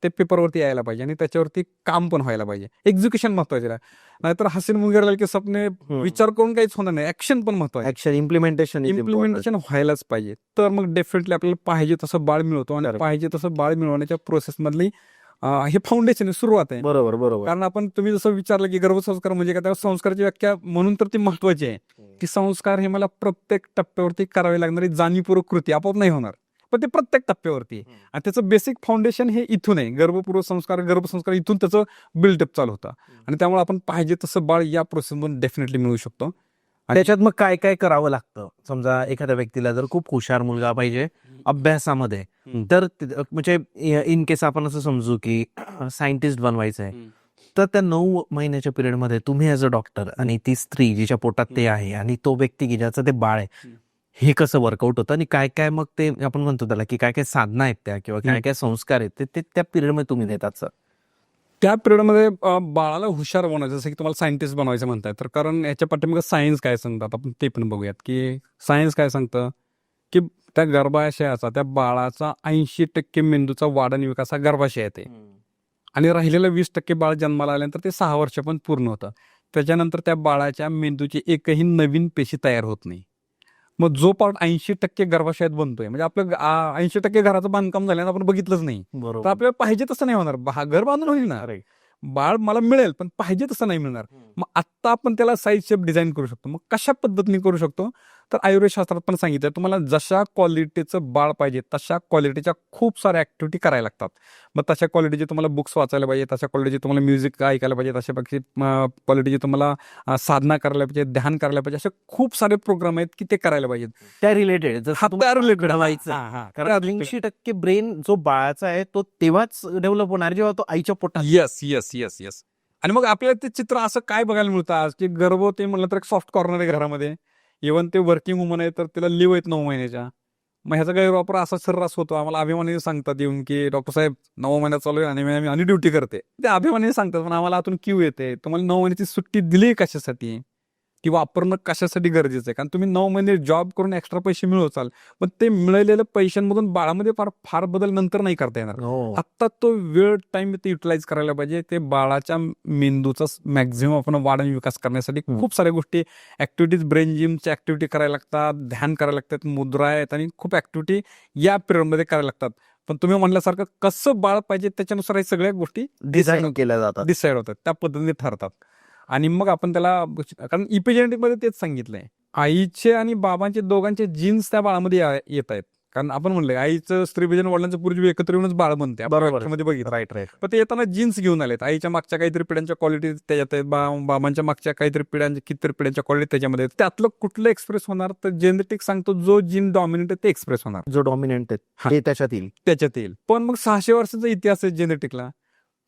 ते पेपरवरती यायला पाहिजे आणि त्याच्यावरती काम पण व्हायला पाहिजे. एक्झिक्युशन महत्वाचे आहे, नाहीतर हसीन मुंगेर की स्वप्ने विचार करून काहीच होणार नाही, ऍक्शन पण महत्वाचं, ऍक्शन इम्प्लिमेंटेशन व्हायलाच पाहिजे. तर मग डेफिनेटली आपल्याला पाहिजे तसं बाळ मिळवतो आणि पाहिजे तसं बाळ मिळवण्याच्या प्रोसेस मधली हे फाउंडेशन आहे, सुरुवात आहे. बरोबर बरोबर. कारण आपण तुम्ही जसं विचारलं की गर्भसंस्कार म्हणजे काय, त्या संस्काराची व्याख्या म्हणून तर ती महत्वाची आहे की संस्कार हे मला प्रत्येक टप्प्यावरती करावी लागणारी जाणीवपूर्वक कृती आपोआप नाही होणार, पण ते प्रत्येक टप्प्यावरती आणि त्याचं बेसिक फाउंडेशन हे इथून आहे. गर्भसंस्कार इथून त्याचं बिल्डअप चालू होतं आणि त्यामुळे आपण पाहिजे तसं बाळ या प्रोसेसमधून डेफिनेटली मिळू शकतो. त्याच्यात मग काय काय करावं लागतं? समजा एखाद्या व्यक्तीला जर खूप हुशार मुलगा पाहिजे अभ्यासामध्ये, तर म्हणजे इन केस आपण असं समजू की सायंटिस्ट बनवायचं आहे, तर त्या 9 महिन्याच्या पिरियडमध्ये तुम्ही ऍज अ डॉक्टर आणि ती स्त्री जिच्या पोटात ते आहे आणि तो व्यक्ती की ज्याचं ते बाळ आहे, हे कसं वर्कआउट होतं आणि काय काय मग ते आपण म्हणतो त्याला की काय काय साधना आहेत त्या किंवा काय काय संस्कार आहेत ते त्या पिरियडमध्ये तुम्ही देतात सर? त्या पिरियडमध्ये बाळाला हुशार बनवायचं, जसं की तुम्हाला सायंटिस्ट बनवायचं म्हणताय, तर कारण याच्या पाठीमागे सायन्स काय सांगतात आपण ते पण बघूयात. की सायन्स काय सांगतं की त्या गर्भाशयाचा, त्या बाळाचा 80% मेंदूचा वाढ आणि विकास हा गर्भाशयात आहे. आणि राहिलेलं 20% बाळ जन्माला आल्यानंतर ते 6 वर्ष पण पूर्ण होतं. त्याच्यानंतर त्या बाळाच्या मेंदूची एकही नवीन पेशी तयार होत नाही. मग जो पार्ट 80% गर्भाशयात बनतोय, म्हणजे आपलं 80% घराचं बांधकाम झाल्यानं आपण बघितलंच नाही, तर बरोबर. आपल्याला पाहिजे तसं नाही होणार. घर बांधून होईल ना, अरे बाळ मला मिळेल, पण पाहिजे तसं नाही मिळणार. मग आत्ता आपण त्याला साईज शेप डिझाईन करू शकतो. मग कशा पद्धतीने करू शकतो, तर आयुर्वेद शास्त्रात पण सांगितलं, तुम्हाला जशा क्वालिटीचं बाळ पाहिजे तशा क्वालिटीच्या खूप साऱ्या ऍक्टिव्हिटी करायला लागतात. मग तशा क्वालिटीचे तुम्हाला बुक्स वाचायला पाहिजे, तशा क्वालिटीचे तुम्हाला म्युझिक ऐकायला पाहिजे, तशा क्वालिटीचे तुम्हाला साधना करायला पाहिजे, ध्यान करायला पाहिजे, असे खूप सारे प्रोग्राम आहेत की ते करायला पाहिजेत. त्या रिलेटेड रिलेटेड कारण 80% ब्रेन जो बाळाचा आहे तो तेव्हाच डेव्हलप होणार जेव्हा तो आईच्या पोटात. Yes yes yes yes. आणि मग आपल्याला ते चित्र असं काय बघायला मिळतं आज, की गर्भवती म्हणलं तर एक सॉफ्ट कॉर्नर आहे घरामध्ये. इव्हन ते वर्किंग वुमन आहे तर तिला लिव्ह आहेत 9 महिन्याच्या. मग ह्याचा गैरवापर असा सर्रास होतो. आम्हाला अभिमानाने सांगतात येऊन की डॉक्टर साहेब 9 महिन्यात चालू आहे आणि ड्युटी करते. ते अभिमानाने सांगतात, पण आम्हाला आतून क्यू येते, तुम्हाला 9 महिन्याची सुट्टी दिली कशासाठी, ती वापरणं कशासाठी गरजेचं आहे. कारण तुम्ही 9 महिने जॉब करून एक्स्ट्रा पैसे मिळवचाल, पण ते मिळालेल्या पैशांमधून बाळामध्ये फार फार बदल नंतर नाही करता येणार. आत्ता तो वेळ टाइम ते युटिलाइज करायला पाहिजे. ते बाळाच्या मेंदूचा मॅक्झिमम आपण वाढ आणि विकास करण्यासाठी खूप साऱ्या गोष्टी, ऍक्टिव्हिटीज, ब्रेन जिमच्या ऍक्टिव्हिटी करायला लागतात, ध्यान करायला लागतात, मुद्रा आहेत आणि खूप ऍक्टिव्हिटी या पिरियडमध्ये करायला लागतात. पण तुम्ही म्हणल्यासारखं कसं बाळ पाहिजे त्याच्यानुसार हे सगळ्या गोष्टी डिझाईन केल्या जातात. डिसाईड होतात, त्या पद्धतीने ठरतात. आणि मग आपण त्याला, कारण इपिजेनेटिक मध्ये तेच सांगितलंय, आईचे आणि बाबांचे दोघांचे जीन्स त्या बाळामध्ये येत आहेत. कारण आपण म्हणलंय आईचं स्त्रीबीजन वडिलांचं पूर्वी एकत्र येऊनच बाळ बनते, बरोबर. मध्ये बघितलं. राईट. पण ते येताना जीन्स घेऊन आलेत. आईच्या मागच्या काहीतरी पिढ्यांच्या क्वालिटी त्याच्यात आहेत, बाबांच्या मागच्या काहीतरी कितीतरी पिढ्यांच्या क्वालिटी त्याच्यामध्ये आहेत. त्यातलं कुठलं एक्सप्रेस होणार, तर जेनेटिक सांगतो जो जीन डॉमिनेट आहे ते एक्सप्रेस होणार, जो डॉमिनंट आहे ते त्याच्यात येईल. पण मग 600 वर्षाचा इतिहास आहे जेनेटिकला.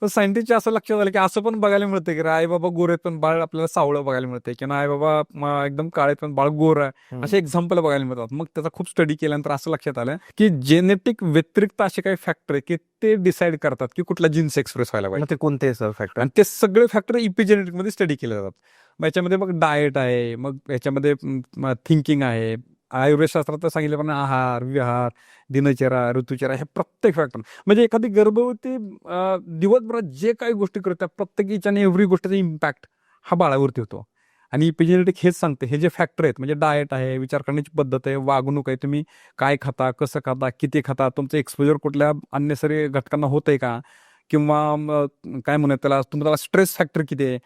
तर सायंटिस्ट असं लक्षात आलं की असं पण बघायला मिळतं की आई बाबा गोर आहेत पण बाळ आपल्याला सावळं बघायला मिळतंय, किंवा आई बाबा एकदम काळे पण बाळ गोर आहे, असे एक्झाम्पल बघायला मिळतात. मग त्याचा खूप स्टडी केल्यानंतर असं लक्षात आलं की जेनेटिक व्यतिरिक्त असे काही फॅक्टर आहे की ते डिसाईड करतात की कुठला जीन्स एक्सप्रेस व्हायला पाहिजे. ते कोणते सर फॅक्टर? आणि ते सगळे फॅक्टर इपिजेनेटिक मध्ये स्टडी केले जातात. मग याच्यामध्ये मग डाएट आहे, मग याच्यामध्ये थिंकिंग आहे, आयुर्वेद शास्त्रात सांगितलं पण आहार, विहार, दिनचर्या, ऋतुचर्या, हे प्रत्येक फॅक्टर, म्हणजे एखादी गर्भवती दिवसभरात जे काही गोष्टी करतात प्रत्येक इच आणि एव्हरी गोष्टीचा इम्पॅक्ट हा बाळावरती होतो. आणि इपिजेनेटिक हेच सांगते, हे जे फॅक्टर आहेत म्हणजे डाएट आहे, विचार करण्याची पद्धत आहे, वागणूक आहे, तुम्ही काय खाता, कसं खाता, किती खाता, तुमचं एक्सपोजर कुठल्या अननेसरी घटकांना होत आहे का, किंवा काय म्हणत त्याला, तुम्हाला स्ट्रेस फॅक्टर किती आहे,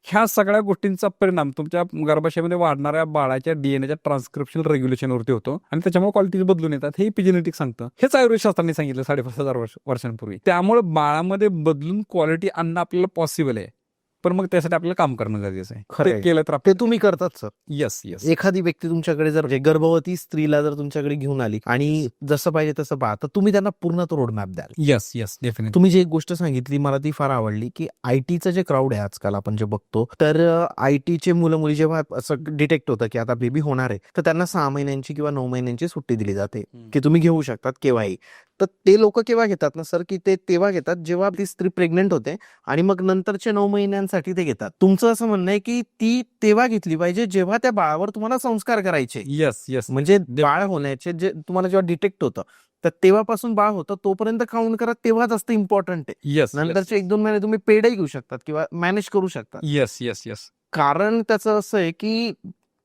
ह्या सगळ्या गोष्टींचा परिणाम तुमच्या गर्भाशयामध्ये वाढणाऱ्या बाळाच्या डीएनएच्या ट्रान्सक्रिप्शन रेग्युलेशनवरती होतो आणि त्याच्यामुळे क्वालिटीज बदलून येतात. हे इपिजेनेटिक सांगतं. हेच आयुर्वेद शास्त्राने सांगितलं 5,500 वर्षांपूर्वी. त्यामुळे बाळामध्ये बदलून क्वालिटी आणणं आपल्याला पॉसिबल आहे, पण मग त्यासाठी आपल्याला काम करणं गरजेचं आहे. खरंय. केलं तर ते तुम्ही करतात सर. Yes yes. एखादी व्यक्ती तुमच्याकडे जर म्हणजे गर्भवती स्त्रीला जर तुमच्याकडे घेऊन आली आणि जसं पाहिजे तसं बाळ, तर तुम्ही त्यांना पूर्ण तो रोडमॅप द्याल. Yes yes definitely. तुम्ही जी एक गोष्ट सांगितली मला ती फार आवडली की आयटीचं जे क्राऊड आहे आजकाल आपण जे बघतो, तर आयटीचे मुलं मुली जेव्हा असं डिटेक्ट होतं की आता बेबी होणार आहे, तर त्यांना 6 महिन्यांची किंवा 9 महिन्यांची सुट्टी दिली जाते की तुम्ही घेऊ शकतात केव्हाही. तर ते लोक केव्हा घेतात ना सर, की ते तेव्हा घेतात जेव्हा ती स्त्री प्रेग्नेंट होते आणि मग नंतरच्या 9 महिन्यांसाठी ते घेतात. तुमचं असं म्हणणं आहे की ती तेव्हा घेतली पाहिजे जेव्हा त्या बाळावर तुम्हाला संस्कार करायचे. Yes yes. म्हणजे बाळ होण्याचे जे तुम्हाला जेव्हा डिटेक्ट होतं तर तेव्हापासून बाळ होतं तोपर्यंत काउंट करा, तेव्हा जास्त इम्पॉर्टंट आहे. येस. नंतरचे 1-2 महिने तुम्ही पेडही घेऊ शकतात किंवा मॅनेज करू शकतात. Yes yes yes. कारण त्याचं असं आहे की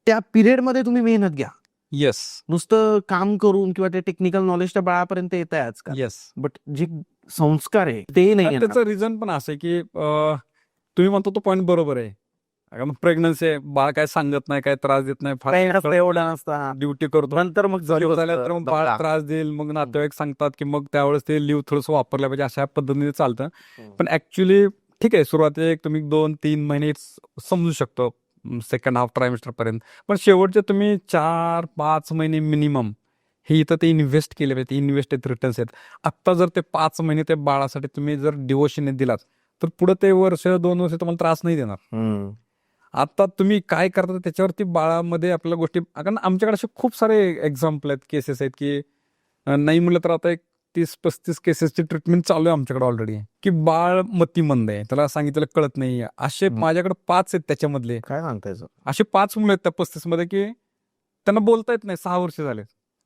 त्या पिरियड मध्ये तुम्ही मेहनत घ्या. येस नुसतं काम करून किंवा ते टेक्निकल नॉलेज त्या बाळापर्यंत येत आहे आजकाल, येस. बट जे संस्कार आहे ते नाही येणार. त्याचं रिझन पण असं आहे की तुम्ही म्हणतो तो पॉईंट बरोबर आहे. मग प्रेग्नन्सी आहे, बाळ काय सांगत नाही, काय त्रास देत नाही, एवढा नसता, ड्युटी करतो, नंतर मग झाल्या तर मग बाळ त्रास देईल, मग नातेवाईक सांगतात की मग त्यावेळेस ते लिव्ह थोडंसं वापरलं पाहिजे, अशा पद्धतीने चालतं. पण ऍक्च्युली ठीक आहे, सुरुवातीला एक तुम्ही 2-3 महिने समजू शकतो, सेकंड हाफ ट्रायमिस्टर पर्यंत, पण शेवटचे तुम्ही 4-5 महिने मिनिमम हे इथं ते इन्व्हेस्ट केले पाहिजे. इन्व्हेस्टेड रिटर्न्स आहेत. आत्ता जर ते 5 महिने त्या बाळासाठी तुम्ही जर डिवोशन दिलात तर पुढे ते 1-2 वर्ष तुम्हाला त्रास नाही देणार. आता तुम्ही काय करता त्याच्यावरती बाळामध्ये आपल्याला गोष्टी, कारण आमच्याकडे असे खूप सारे एक्झाम्पल आहेत, केसेस आहेत की नाही म्हणलं तर आता एक 30-35 केसेसची ट्रीटमेंट चालू आहे आमच्याकडे ऑलरेडी, की बाळ मतिमंद आहे, त्याला सांगितलं कळत नाही. असे माझ्याकडे 5 आहेत, त्याच्यामधले काय सांगताय असे 5 मुलं आहेत त्या 35 मध्ये की त्यांना बोलता येत नाही, 6 वर्ष झाले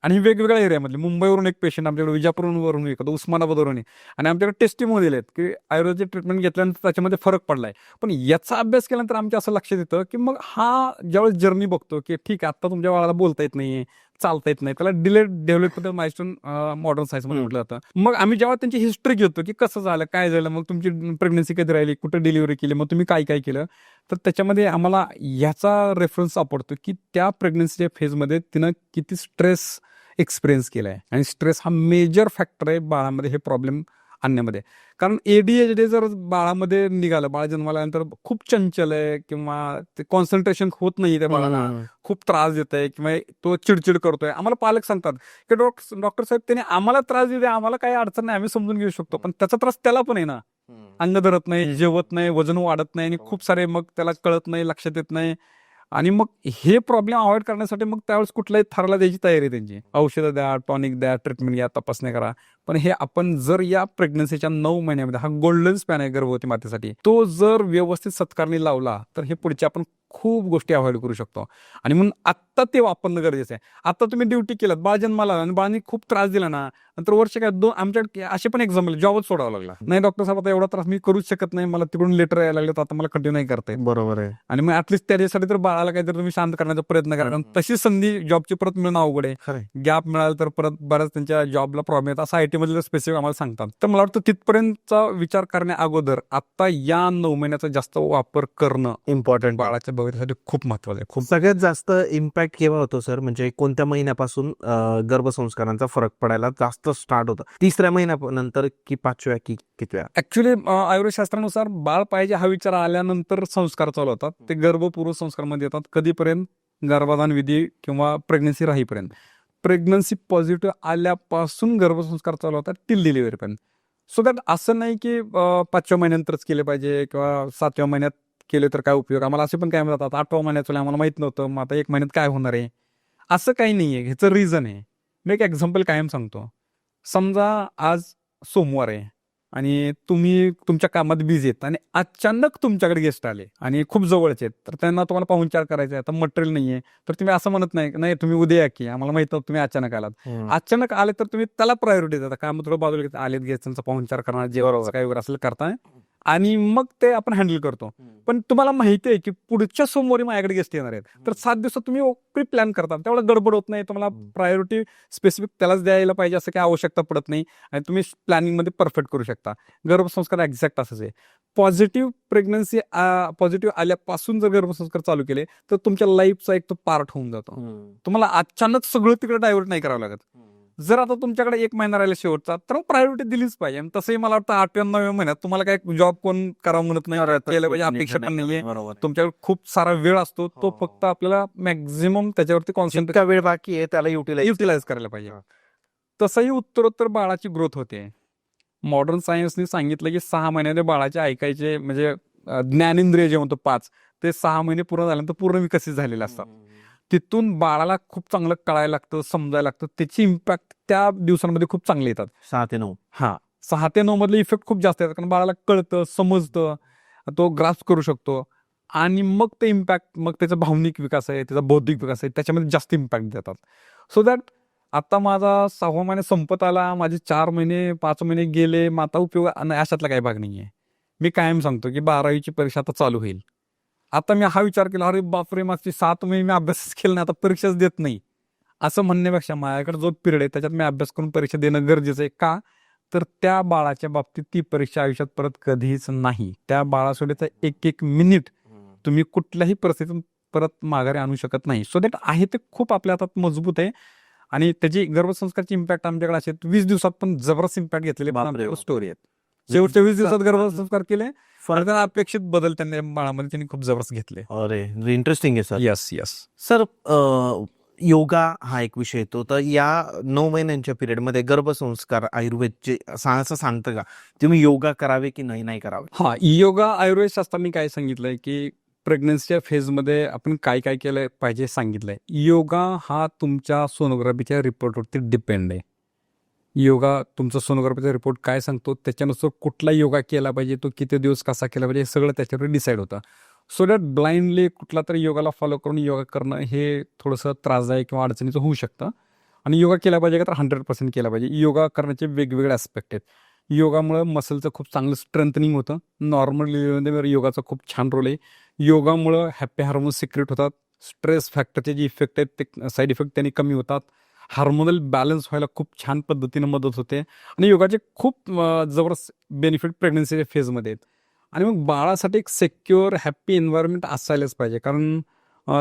आणि वेगवेगळ्या एरियामधले, मुंबईवरून एक पेशंट आमच्याकडे, विजापूरवरून एक, उस्मानाबादवरून आणि आमच्याकडे टेस्टिमोनियल दिलेत की आयुर्वेदिकची ट्रीटमेंट घेतल्यानंतर त्याच्यामध्ये फरक पडलाय. पण याचा अभ्यास केल्यानंतर आमच्या असं लक्षात येतं की मग हा ज्यावेळेस जर्नी बघतो की ठीक आहे, आता तुमच्या बाळाला बोलता येत नाहीये, चालता येत नाही, त्याला delayed development milestone modern science मध्ये म्हटलं जातं. मग आम्ही जेव्हा त्यांची हिस्ट्री घेतो की कसं झालं, काय झालं, मग तुमची प्रेग्नन्सी कधी राहिली, कुठं डिलिव्हरी केली, मग तुम्ही काय काय केलं, तर त्याच्यामध्ये आम्हाला याचा रेफरन्स सापडतो की त्या प्रेग्नन्सीच्या फेजमध्ये तिनं किती स्ट्रेस एक्सपिरियन्स केलाय. आणि स्ट्रेस हा मेजर फॅक्टर आहे बाळामध्ये हे प्रॉब्लेम आणण्यामध्ये. कारण ADHD जर बाळामध्ये निघालं, बाळ जन्माला आल्यानंतर खूप चंचल आहे किंवा ते कॉन्सन्ट्रेशन होत नाही त्या बाळाला, खूप त्रास देत आहे किंवा तो चिडचिड करतोय, आम्हाला पालक सांगतात की डॉक्टर साहेब त्याने आम्हाला त्रास देते, आम्हाला काही अडचण नाही, आम्ही समजून घेऊ शकतो, पण त्याचा त्रास त्याला पण आहे ना. अंग धरत नाही, जेवत नाही, वजन वाढत नाही आणि खूप सारे मग त्याला कळत नाही, लक्षात येत नाही. आणि मग हे प्रॉब्लेम अवॉइड करण्यासाठी मग त्यावेळेस कुठल्याही थराला द्यायची तयारी त्यांची, औषधं द्या, टॉनिक द्या, ट्रीटमेंट घ्या, तपासण्या करा. पण हे आपण जर या प्रेग्नन्सीच्या 9 महिन्यामध्ये, हा गोल्डन स्पॅन आहे गर्भवती मातेसाठी, तो जर व्यवस्थित सत्कारणी लावला तर हे पुढचे आपण खूप गोष्टी अवॉइड करू शकतो. आणि म्हणून आत्ता ते वापरणं गरजेचं आहे. आता तुम्ही ड्युटी केलं, बाळ जन्माला आणि बाळाने खूप त्रास दिला ना, नंतर वर्ष काय 2 आमच्याकडे असे पण एक्झाम्पल, जॉबच सोडावा लागला, नाही डॉक्टर साहेब आता एवढा त्रास मी करूच शकत नाही, मला तिकडून लेटर यायला लागलं, तर आता मला कंटिन्यू नाही करता येत. बरोबर आहे. आणि मग ऍटलीस्ट त्याच्यासाठी तर बाळाला काहीतरी तुम्ही शांत करण्याचा प्रयत्न करा. कारण तशी संधी जॉबची परत मिळणं अवघड आहे. खरंय. गॅप मिळाला तर परत बऱ्याच त्यांच्या जॉबला प्रॉब्लेम येतात, असं IT मधले स्पेसिफिक आम्हाला सांगतात. तर मला वाटतं तिथपर्यंतचा विचार करण्या अगोदर आता या 9 महिन्याचा जास्त वापर करणं इम्पॉर्टंट. बाळाच्या भविष्यासाठी खूप महत्वाचं आहे. खूप सगळ्यात जास्त इम्पॅक्ट केव्हा होतो सर, म्हणजे कोणत्या महिन्यापासून गर्भसंस्कारांचा फरक पडायला जास्त स्टार्ट होतं? 3ऱ्या महिन्यानंतर की 5व्या की कितव्या? ऍक्च्युली आयुर्वेदशास्त्रानुसार बाळ पाहिजे हा विचार आल्यानंतर संस्कार चालू होतात. ते गर्भपूर्व संस्कारमध्ये येतात. कधीपर्यंत? गर्भाधान विधी किंवा प्रेग्नन्सी राहीपर्यंत. प्रेग्नन्सी पॉझिटिव्ह आल्यापासून गर्भसंस्कार चालू होतात टिल डिलिव्हरीपर्यंत. सो दॅट असं नाही की 5व्या महिन्यानंतरच केले पाहिजे किंवा 7व्या महिन्यात केले तर काय उपयोग. आम्हाला असे पण काय म्हणतात 8व्या महिन्यात आम्हाला माहित नव्हतं, मग आता 1 महिन्यात काय होणार आहे, असं काही नाहीये. ह्याचं रिझन आहे. मी एक एक्झाम्पल कायम सांगतो. समजा आज सोमवार आहे आणि तुम्ही तुमच्या कामात बिझी आहेत आणि अचानक तुमच्याकडे गेस्ट आले आणि खूप जवळचे आहेत, तर त्यांना तुम्हाला पाहुणचार करायचा आहे, आता मटेरियल नाहीये, तर तुम्ही असं म्हणत नाही तुम्ही उद्या या की, आम्हाला माहित नव्हतं तुम्ही अचानक आलात. अचानक आले तर तुम्ही त्याला प्रायोरिटी देता, काम थोडं बाजूला घेता, आलेत गेस्ट, त्यांचा पाहुणचार करणार, जेवढं काय वगैरे असेल करताय आणि मग ते आपण हँडल करतो. पण तुम्हाला माहिती आहे की पुढच्या सोमवारी माझ्याकडे गेस्ट येणार आहेत, तर 7 दिवसात तुम्ही प्री प्लॅन करता, तेवढं गडबड होत नाही. तुम्हाला प्रायोरिटी स्पेसिफिक त्यालाच द्यायला पाहिजे असं काही आवश्यकता पडत नाही आणि तुम्ही प्लॅनिंगमध्ये परफेक्ट करू शकता. गर्भसंस्कार एक्झॅक्ट असंच आहे. पॉझिटिव्ह प्रेग्नन्सी पॉझिटिव्ह आल्यापासून जर गर्भसंस्कार चालू केले तर तुमच्या लाईफचा एक तो पार्ट होऊन जातो. तुम्हाला अचानक सगळं तिकडे डायव्हर्ट नाही करावं लागत. जर आता तुमच्याकडे 1 महिना राहिला शेवटचा, तर प्रायोरिटी दिलीच पाहिजे. आणि तसंही मला वाटतं 8व्या 9व्या महिन्यात तुम्हाला काय जॉब कोण करावं म्हणत नाही, केलं पाहिजे अपेक्षा पण नाहीये. तुमच्याकडे खूप सारा वेळ असतो, तो फक्त आपल्याला मॅक्झिमम त्याच्यावरती कॉन्सन्ट्रेट, वेळ बाकी आहे त्याला युटिलाइज करायला पाहिजे. तसंही उत्तरोत्तर बाळाची ग्रोथ होते. मॉडर्न सायन्सने सांगितलं की 6 महिन्याने बाळाचे ऐकायचे म्हणजे ज्ञानेंद्रिय जे म्हणतो 5, ते 6 महिने पूर्ण झाल्यानंतर पूर्ण विकसित झालेले असतात. तिथून बाळाला खूप चांगलं कळायला लागतं, समजायला लागतं, त्याची इम्पॅक्ट त्या दिवसांमध्ये खूप चांगले येतात. 6 ते 9. 6 ते 9 मधले इफेक्ट खूप जास्त येतात, कारण बाळाला कळतं, समजतं, तो ग्रास्प करू शकतो आणि मग ते इम्पॅक्ट, मग त्याचा भावनिक विकास आहे, त्याचा बौद्धिक विकास आहे, त्याच्यामध्ये जास्त इम्पॅक्ट देतात. सो दॅट आता माझा 6वा महिना संपत आला, माझे 4 महिने 5 महिने गेले, मग आता उपयोग अशातला काही भाग नाहीये. मी कायम सांगतो की 12वीची परीक्षा आता चालू होईल. आता मी हा विचार केला, अरे बापरे, मागचे 7 महिने मी अभ्यासच केला नाही, आता परीक्षाच देत नाही, असं म्हणण्यापेक्षा माझ्याकडे जो पिरियड आहे त्याच्यात मी अभ्यास करून परीक्षा देणं गरजेचं आहे. का? तर त्या बाळाच्या बाबतीत ती परीक्षा आयुष्यात परत कधीच नाही. त्या बाळासोबतचा एक मिनिट तुम्ही कुठल्याही परिस्थितीतून परत माघारी आणू शकत नाही. सो दॅट आहे ते खूप आपल्या हातात मजबूत आहे आणि त्याची गर्भसंस्कारची इम्पॅक्ट आमच्याकडे असे 20 दिवसात पण जबरदस्त इम्पॅक्ट घेतलेले स्टोरी आहेत. शेवटच्या 20 दिवसात गर्भसंस्कार केले, अपेक्षित बदल त्यांनी बाळामध्ये त्यांनी खूप जबरदस्त घेतले. अरे इंटरेस्टिंग आहे सर. येस सर, योगा हा एक विषय येतो, तर या 9 महिन्यांच्या पिरियडमध्ये गर्भसंस्कार आयुर्वेदचे असं सांगतं का तुम्ही योगा करावे की नाही करावे? योगा आयुर्वेद शास्त्रांनी काय सांगितलंय की प्रेग्नन्सीच्या फेजमध्ये आपण काय काय केलं पाहिजे सांगितलंय. योगा हा तुमच्या सोनोग्राफीच्या रिपोर्टवरती डिपेंड आहे. योगा तुमचा सोनोग्राफीचा रिपोर्ट काय सांगतो त्याच्यानुसार कुठला योगा केला पाहिजे, तो किती दिवस कसा केला पाहिजे, हे सगळं त्याच्यावर डिसाईड होतं. सो दॅट ब्लाइंडली कुठला तरी योगाला फॉलो करून योगा करणं हे थोडंसं त्रासदायक किंवा अडचणीचं होऊ शकतं. आणि योगा केला पाहिजे का तर 100% केला पाहिजे. योगा करण्याचे वेगवेगळे ॲस्पेक्ट आहेत. योगामुळे मसलचं खूप चांगलं स्ट्रेंथनिंग होतं. नॉर्मल डिलिव्हरीमध्ये योगाचा खूप छान रोल आहे. योगामुळं हॅपी हार्मोन्स सिक्रेट होतात. स्ट्रेस फॅक्टरचे जे इफेक्ट आहेत ते साईड इफेक्ट त्यांनी कमी होतात. हार्मोनल बॅलन्स व्हायला खूप छान पद्धतीनं मदत होते आणि योगाचे खूप जबरदस्त बेनिफिट प्रेग्नन्सीच्या फेजमध्ये आहेत. आणि मग बाळासाठी एक सेक्युअर हॅप्पी एन्व्हायरमेंट असायलाच पाहिजे. कारण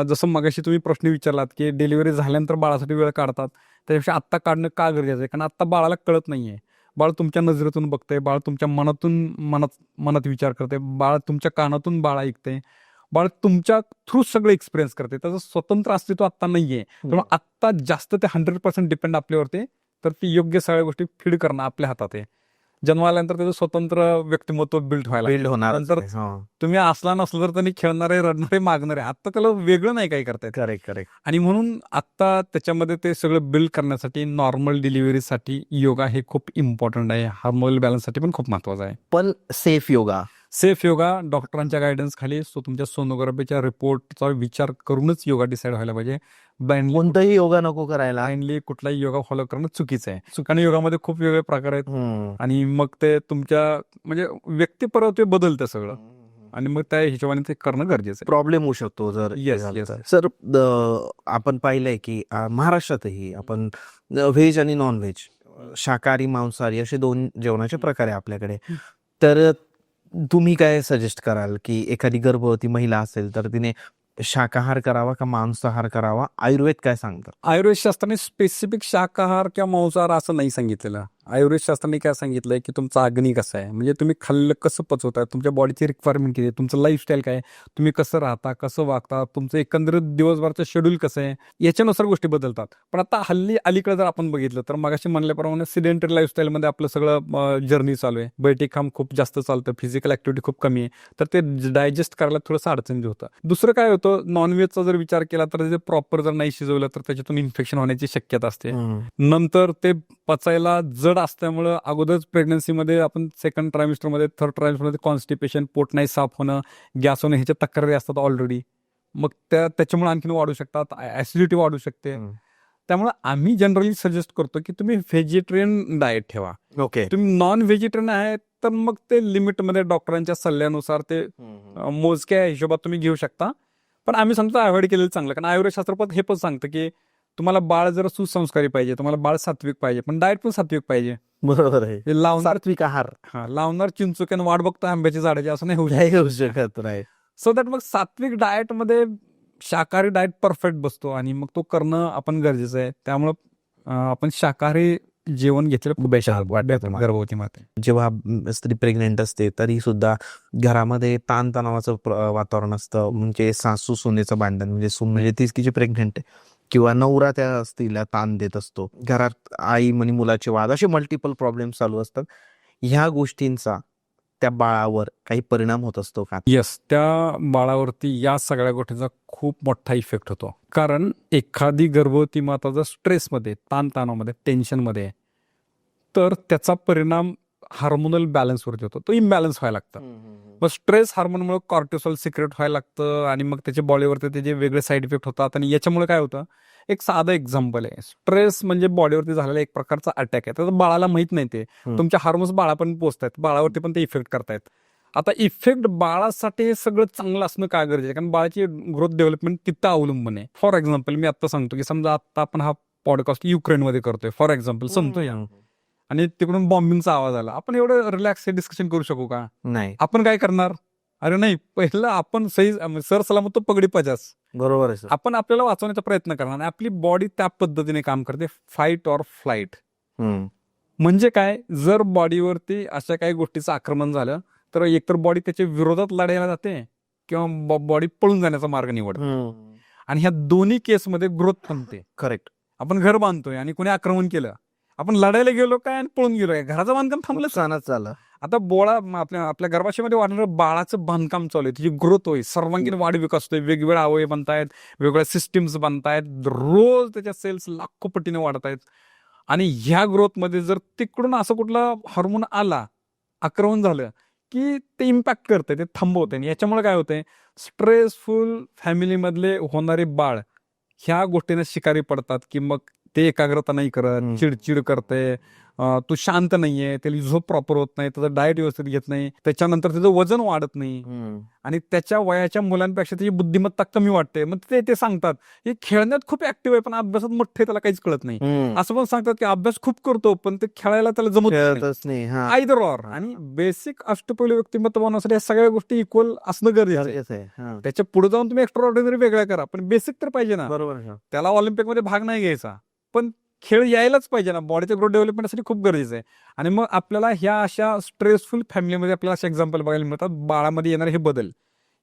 जसं मगाशी तुम्ही प्रश्न विचारलात की डिलिव्हरी झाल्यानंतर बाळासाठी वेळ काढतात, त्यापेक्षा आत्ता काढणं का गरजेचं आहे? कारण आत्ता बाळाला कळत नाही आहे. बाळ तुमच्या नजरेतून बघतंय, बाळ तुमच्या मनात विचार करते, बाळ तुमच्या कानातून बाळ ऐकते, बाळ तुमच्या थ्रू सगळं एक्सपिरियन्स करते. त्याचं स्वतंत्र अस्तित्व आत्ता नाहीये. त्यामुळे आत्ता जास्त ते 100% डिपेंड आपल्यावरती, तर ती योग्य सगळ्या गोष्टी फीड करणं आपल्या हातात आहे. जन्माला आल्यानंतर त्याचं स्वतंत्र व्यक्तिमत्व बिल्ड व्हायला बिल्ड होणार. नंतर तुम्ही असला नसला तर त्यांनी खेळणारे, रडणारे, मागणारे. आत्ता त्याला वेगळं नाही काही करतायत. Correct correct. आणि म्हणून आत्ता त्याच्यामध्ये ते सगळं बिल्ड करण्यासाठी नॉर्मल डिलिव्हरीसाठी योगा हे खूप इम्पॉर्टंट आहे. हार्मोनल बॅलन्ससाठी पण खूप महत्वाचं आहे. पण सेफ योगा, सेफ योगा डॉक्टरांच्या गायडन्स खाली तुमच्या सोनोग्राफीच्या रिपोर्टचा विचार करूनच योगा डिसाईड व्हायला पाहिजे. कोणताही योगा नको करायला. ब्लाइंडली कुठलाही योगा फॉलो करणं चुकीचं आहे. कारण योगामध्ये खूप वेगळे प्रकार आहेत आणि मग ते तुमच्या म्हणजे व्यक्तिपरत्वे बदलतं सगळं आणि मग त्या हिशोबाने ते करणं गरजेचं आहे. प्रॉब्लेम होऊ शकतो जर Yes, झालं yes. तर. सर आपण पाहिलंय की महाराष्ट्रातही आपण व्हेज आणि नॉन व्हेज, शाकाहारी मांसाहारी असे 2 जेवणाचे प्रकार आहे आपल्याकडे. तर तुम्ही काय सजेस्ट कराल की एखादी गर्भवती महिला असेल तर तिने शाकाहार करावा का मांसाहार करावा? आयुर्वेद काय सांगतं? आयुर्वेद शास्त्राने स्पेसिफिक शाकाहार किंवा मांसाहार असं नाही सांगितलेलं. आयुर्वेद शास्त्राने काय सांगितलंय की तुमचा अग्नी कसा आहे, म्हणजे तुम्ही खाल्लं कसं पचवताय, तुमच्या बॉडीची रिक्वायरमेंट किती आहे, तुमचं लाईफस्टाईल काय आहे, तुम्ही कसं राहता, कसं वागता, तुमचं एकंदरीत दिवसभराचं शेड्यूल कसं आहे, याच्यानुसार गोष्टी बदलतात. पण आता हल्ली अलीकडे जर आपण बघितलं तर मगाशी म्हणल्याप्रमाणे सिडेंटरी लाईफस्टाईलमध्ये आपलं सगळं जर्नी चालू आहे. बैठक काम खूप जास्त चालतं, फिजिकल ऍक्टिव्हिटी खूप कमी आहे, तर ते डायजेस्ट करायला थोडंसं अडचणी होतं. दुसरं काय होतं, नॉनव्हेजचा जर विचार केला तर ते प्रॉपर जर नाही शिजवलं तर त्याच्यातून इन्फेक्शन होण्याची शक्यता असते. नंतर ते पचायला जड असल्यामुळं अगोदरच प्रेग्नन्सीमध्ये आपण सेकंड ट्रायमिस्टरमध्ये, थर्ड ट्रायमिस्टरमध्ये कॉन्स्टिपेशन, पोट नाही साफ होणं, गॅस होणं, ह्याच्या तक्रारी असतात ऑलरेडी. मग त्याच्यामुळे आणखीन वाढू शकतात, ऍसिडिटी वाढू शकते. त्यामुळे आम्ही जनरली सजेस्ट करतो की तुम्ही व्हेजिटेरियन डाएट ठेवा. ओके. तुम्ही नॉन व्हेजिटेरियन आहे तर मग ते लिमिटमध्ये डॉक्टरांच्या सल्ल्यानुसार ते मोजक्या हिशोबात तुम्ही घेऊ शकता. पण आम्ही सांगतो अवॉइड केलेलं चांगलं. कारण आयुर्वेद शास्त्रपद हे पण सांगतं की तुम्हाला बाळ जर सुसंस्कारी पाहिजे, तुम्हाला बाळ सात्विक पाहिजे, पण डाएट पण सात्विक पाहिजे. बरोबर आहे. हे लावणार सात्विक आहार लावणार चिंचुक्यानं वाट बघतो आंब्याची झाडाची, असं नाही होऊ शकत. नाही होऊ शकत नाही. सो दॅट मग सात्विक डाएटमध्ये शाकाहारी डाएट परफेक्ट बसतो आणि मग तो करणं आपण गरजेचं आहे. त्यामुळं आपण शाकाहारी जेवण घेतलेलं बेस्ट गर्भवती माते. जेव्हा स्त्री प्रेग्नेंट असते तरी सुद्धा घरामध्ये ताणतणावाचं वातावरण असतं. म्हणजे सासू सुनेचं भांडण, म्हणजे सून म्हणजे तीच की जी प्रेग्नेंट आहे किंवा नवरा त्या स्त्रीला ताण देत असतो. घरात आई आणि मुलाचे वाद, असे मल्टिपल प्रॉब्लेम चालू असतात. ह्या गोष्टींचा त्या बाळावर काही परिणाम होत असतो का? येस, त्या बाळावरती या सगळ्या गोष्टींचा खूप मोठा इफेक्ट होतो. कारण एखादी गर्भवती माता जर स्ट्रेसमध्ये, ताणतणावामध्ये, टेन्शनमध्ये, तर त्याचा परिणाम हार्मोनल बॅलन्सवरती होतो. तो इम्बॅलन्स व्हायला लागतं. मग स्ट्रेस हार्मोनमुळे कॉर्टिसॉल सिक्रेट व्हायला लागतं आणि मग त्याच्या बॉडीवरती त्याचे वेगळे साईड इफेक्ट होतात. आणि याच्यामुळे काय होतं, एक साधं एक्झाम्पल आहे, स्ट्रेस म्हणजे बॉडीवरती झालेला एक प्रकारचा अटॅक आहे. तर बाळाला माहित नाही, ते तुमच्या हार्मोन्स बाळापर्यंत पोहोचतात, बाळावरती पण ते इफेक्ट करतायत. आता इफेक्ट बाळासाठी हे सगळं चांगलं असणं काय गरजेचं आहे, कारण बाळाची ग्रोथ डेव्हलपमेंट तिथं अवलंबून आहे. फॉर एक्झाम्पल मी आता सांगतो की समजा आता आपण हा पॉडकास्ट युक्रेनमध्ये करतोय, फॉर एक्झाम्पल समजतो या, आणि तिकडून बॉम्बिंगचा आवाज आला, आपण एवढं रिलॅक्स डिस्कशन करू शकू का? नाही. आपण काय करणार, अरे नाही, पहिलं आपण सही सर सलामत तो पगडी पचास, बरोबर आहे सर. आपण आपल्याला वाचवण्याचा प्रयत्न करणार आणि आपली बॉडी त्या पद्धतीने काम करते, फाईट ऑर फ्लाईट. म्हणजे काय, जर बॉडीवरती अशा काही गोष्टीचं आक्रमण झालं तर एकतर बॉडी त्याच्या विरोधात लढायला जाते किंवा बॉडी पळून जाण्याचा मार्ग निवडते. आणि ह्या दोन्ही केसमध्ये ग्रोथ थांबते. करेक्ट. आपण घर बांधतोय आणि कोणी आक्रमण केलं, आपण लढायला गेलो काय आणि पळून गेलो काय, घराचं बांधकाम थांबलं. झालं. आता आपल्या गर्भाशयामध्ये वाढणारं बाळाचं बांधकाम चालू आहे, त्याची ग्रोथ होईल, सर्वांगीण वाढ विकास होतोय, वेगवेगळे अवयव बनतायत, वेगवेगळ्या सिस्टीम्स बनतायत, रोज त्याच्या सेल्स लाखो पटीने वाढत आहेत. आणि ह्या ग्रोथमध्ये जर तिकडून असं कुठला हार्मोन आला, आक्रमण झालं की ते इम्पॅक्ट करते, ते थांबवते. आणि याच्यामुळे काय होतंय, स्ट्रेसफुल फॅमिलीमधले होणारे बाळ ह्या गोष्टीने शिकारी पडतात की मग ते एकाग्रता नाही करत, हम्म. चिडचिड करते, तो शांत नाहीये, त्याला झोप प्रॉपर होत नाही, त्याचं डाएट व्यवस्थित घेत नाही, त्याच्यानंतर त्याचं वजन वाढत नाही आणि त्याच्या वयाच्या मुलांपेक्षा त्याची बुद्धिमत्ता कमी वाटते. मग ते सांगतात हे खेळण्यात खूप ऍक्टिव्ह आहे पण अभ्यासात मोठे, त्याला काहीच कळत नाही. असं पण सांगतात की अभ्यास खूप करतो पण ते खेळायला त्याला जमत नाही. खेळतच नाही. हा, आयदर ऑर. आणि बेसिक अष्टपैलू व्यक्तिमत्व बनवण्यासाठी या सगळ्या गोष्टी इक्वल असणं गरजेचं आहे. गरजेचं आहे. हा, त्याच्या पुढे जाऊन तुम्ही एक्स्ट्रा ऑर्डिनरी वेगळ्या करा पण बेसिक तर पाहिजे ना. बरोबर आहे. त्याला ऑलिम्पिकमध्ये भाग नाही घ्यायचा पण खेळ यायलाच पाहिजे ना, बॉडीच्या ग्रोथ डेव्हलपमेंटसाठी खूप गरजेचं आहे. आणि मग आपल्याला ह्या अशा स्ट्रेसफुल फॅमिलीमध्ये आपल्याला असे एक्झाम्पल बघायला मिळतात. बाळामध्ये येणारे हे बदल,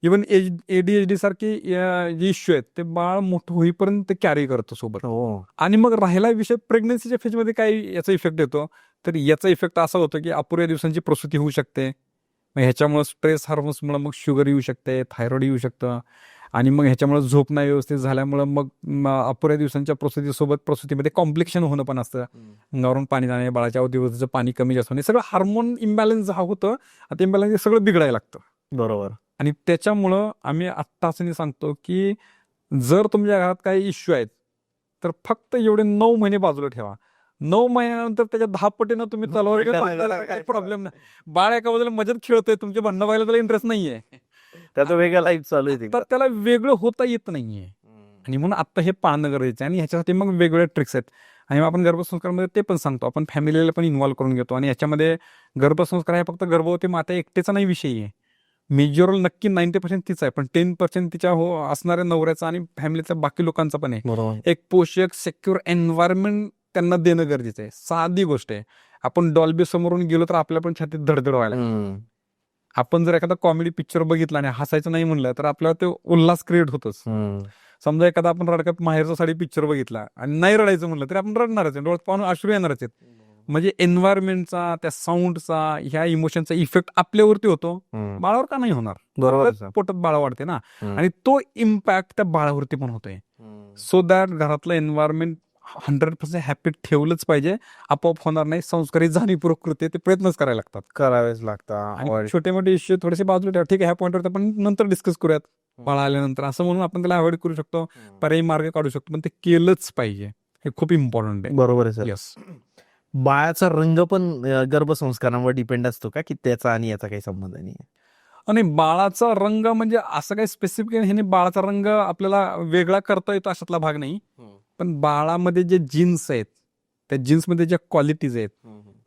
इव्हन ADHD सारखी जे इश्यू आहेत ते बाळ मोठं होईपर्यंत ते कॅरी करतो सोबत. हो, आणि मग राहिला विषय प्रेग्नन्सीच्या फेजमध्ये काय याचा इफेक्ट येतो, तर याचा इफेक्ट असा होतो की अपुऱ्या दिवसांची प्रसूती होऊ शकते. मग ह्याच्यामुळे स्ट्रेस हार्मोन्समुळे मग शुगर येऊ शकते, थायरॉइड येऊ शकतं. आणि मग ह्याच्यामुळे झोप नाही व्यवस्थित झाल्यामुळे मग अपुऱ्या दिवसांच्या प्रसूतीसोबत प्रसूतीमध्ये कॉम्प्लिकेशन होणं पण असतं. अंगावरून पाणी जाणे, बाळाच्या अवतीभोवतीचं पाणी कमी जास्त होणे, सगळं हार्मोन इम्बॅलन्स हा होतं. आता इम्बॅलन्स सगळं बिघडायला लागतं. बरोबर. आणि त्याच्यामुळं आम्ही आत्ता असं सांगतो की जर तुमच्या घरात काही इश्यू आहेत तर फक्त एवढे 9 महिने बाजूला ठेवा. 9 महिन्यानंतर त्याच्या 10 पटीनं तुम्ही तलवार काही प्रॉब्लेम नाही. बाळ एका बाजूला मजेत खेळतोय, तुमचे भांडणं व्हायला त्याला इंटरेस्ट नाहीये, त्याचं वेगळं लाईफ चालू आहे तर त्याला वेगळं होता येत नाहीये. आणि म्हणून आता हे पाळणं गरजेचं आहे. आणि ह्याच्यासाठी मग वेगवेगळ्या ट्रिक्स आहेत. आणि मग आपण गर्भसंस्कारामध्ये ते पण सांगतो, आपण फॅमिलीला पण इन्व्हॉल्व्ह करून घेतो. आणि याच्यामध्ये गर्भसंस्कार हे फक्त गर्भवती माता एकटेचा नाही विषय आहे. मेजॉरल नक्की 90% तीच आहे, पण 10% तिच्या असणाऱ्या नवऱ्याचा आणि फॅमिलीच्या बाकी लोकांचा पण आहे. बरोबर. एक पोषक सेक्युर एन्व्हायरमेंट त्यांना देणं गरजेचं आहे. साधी गोष्ट आहे. आपण डॉल्बी समोरून गेलो तर आपल्या पण छातीत धडधड व्हायला. आपण जर एखादा कॉमेडी पिक्चर बघितला आणि हसायचं नाही म्हणलं तर आपल्याला ते उल्हास क्रिएट होतोच. समजा एखादा आपण रडकत माहेरचा साडी पिक्चर बघितला आणि नाही रडायचं म्हणलं तरी आपण रडणारच आहे, डोळ्यात पाहून अश्रू येणारच आहेत. म्हणजे एन्व्हायरमेंटचा, त्या साऊंडचा, ह्या इमोशनचा इफेक्ट आपल्यावरती होतो, बाळावर का नाही होणार? बरोबर. पोटात बाळ वाढते ना, आणि तो इम्पॅक्ट त्या बाळावरती पण होतोय. सो दॅट घरातलं एन्व्हायरमेंट 100% हॅपी ठेवलंच पाहिजे. आपोआप होणार नाही. संस्कारी जाणीवपूर्वक कृत्य ते प्रयत्नच करायला लागतात, करावेच लागतात. छोटे मोठे इश्यू थोडेसे बाजूला ठेवा. ठीक आहे, ह्या पॉईंटवर आपण नंतर डिस्कस करूयात बाळा आल्यानंतर, असं म्हणून आपण त्याला अवॉइड करू शकतो, पर्यायी मार्ग काढू शकतो, पण ते केलंच पाहिजे. हे खूप इम्पॉर्टंट आहे. बरोबर आहे सर. येस. बाळाचा रंग पण गर्भसंस्कारांवर डिपेंड असतो का, की त्याचा आणि याचा काही संबंध नाही? आणि बाळाचा रंग म्हणजे असं काही स्पेसिफिक ह्याने बाळाचा रंग आपल्याला वेगळा करता येतो अशातला भाग नाही. पण बाळामध्ये जे जीन्स आहेत, त्या जीन्समध्ये ज्या क्वालिटीज आहेत,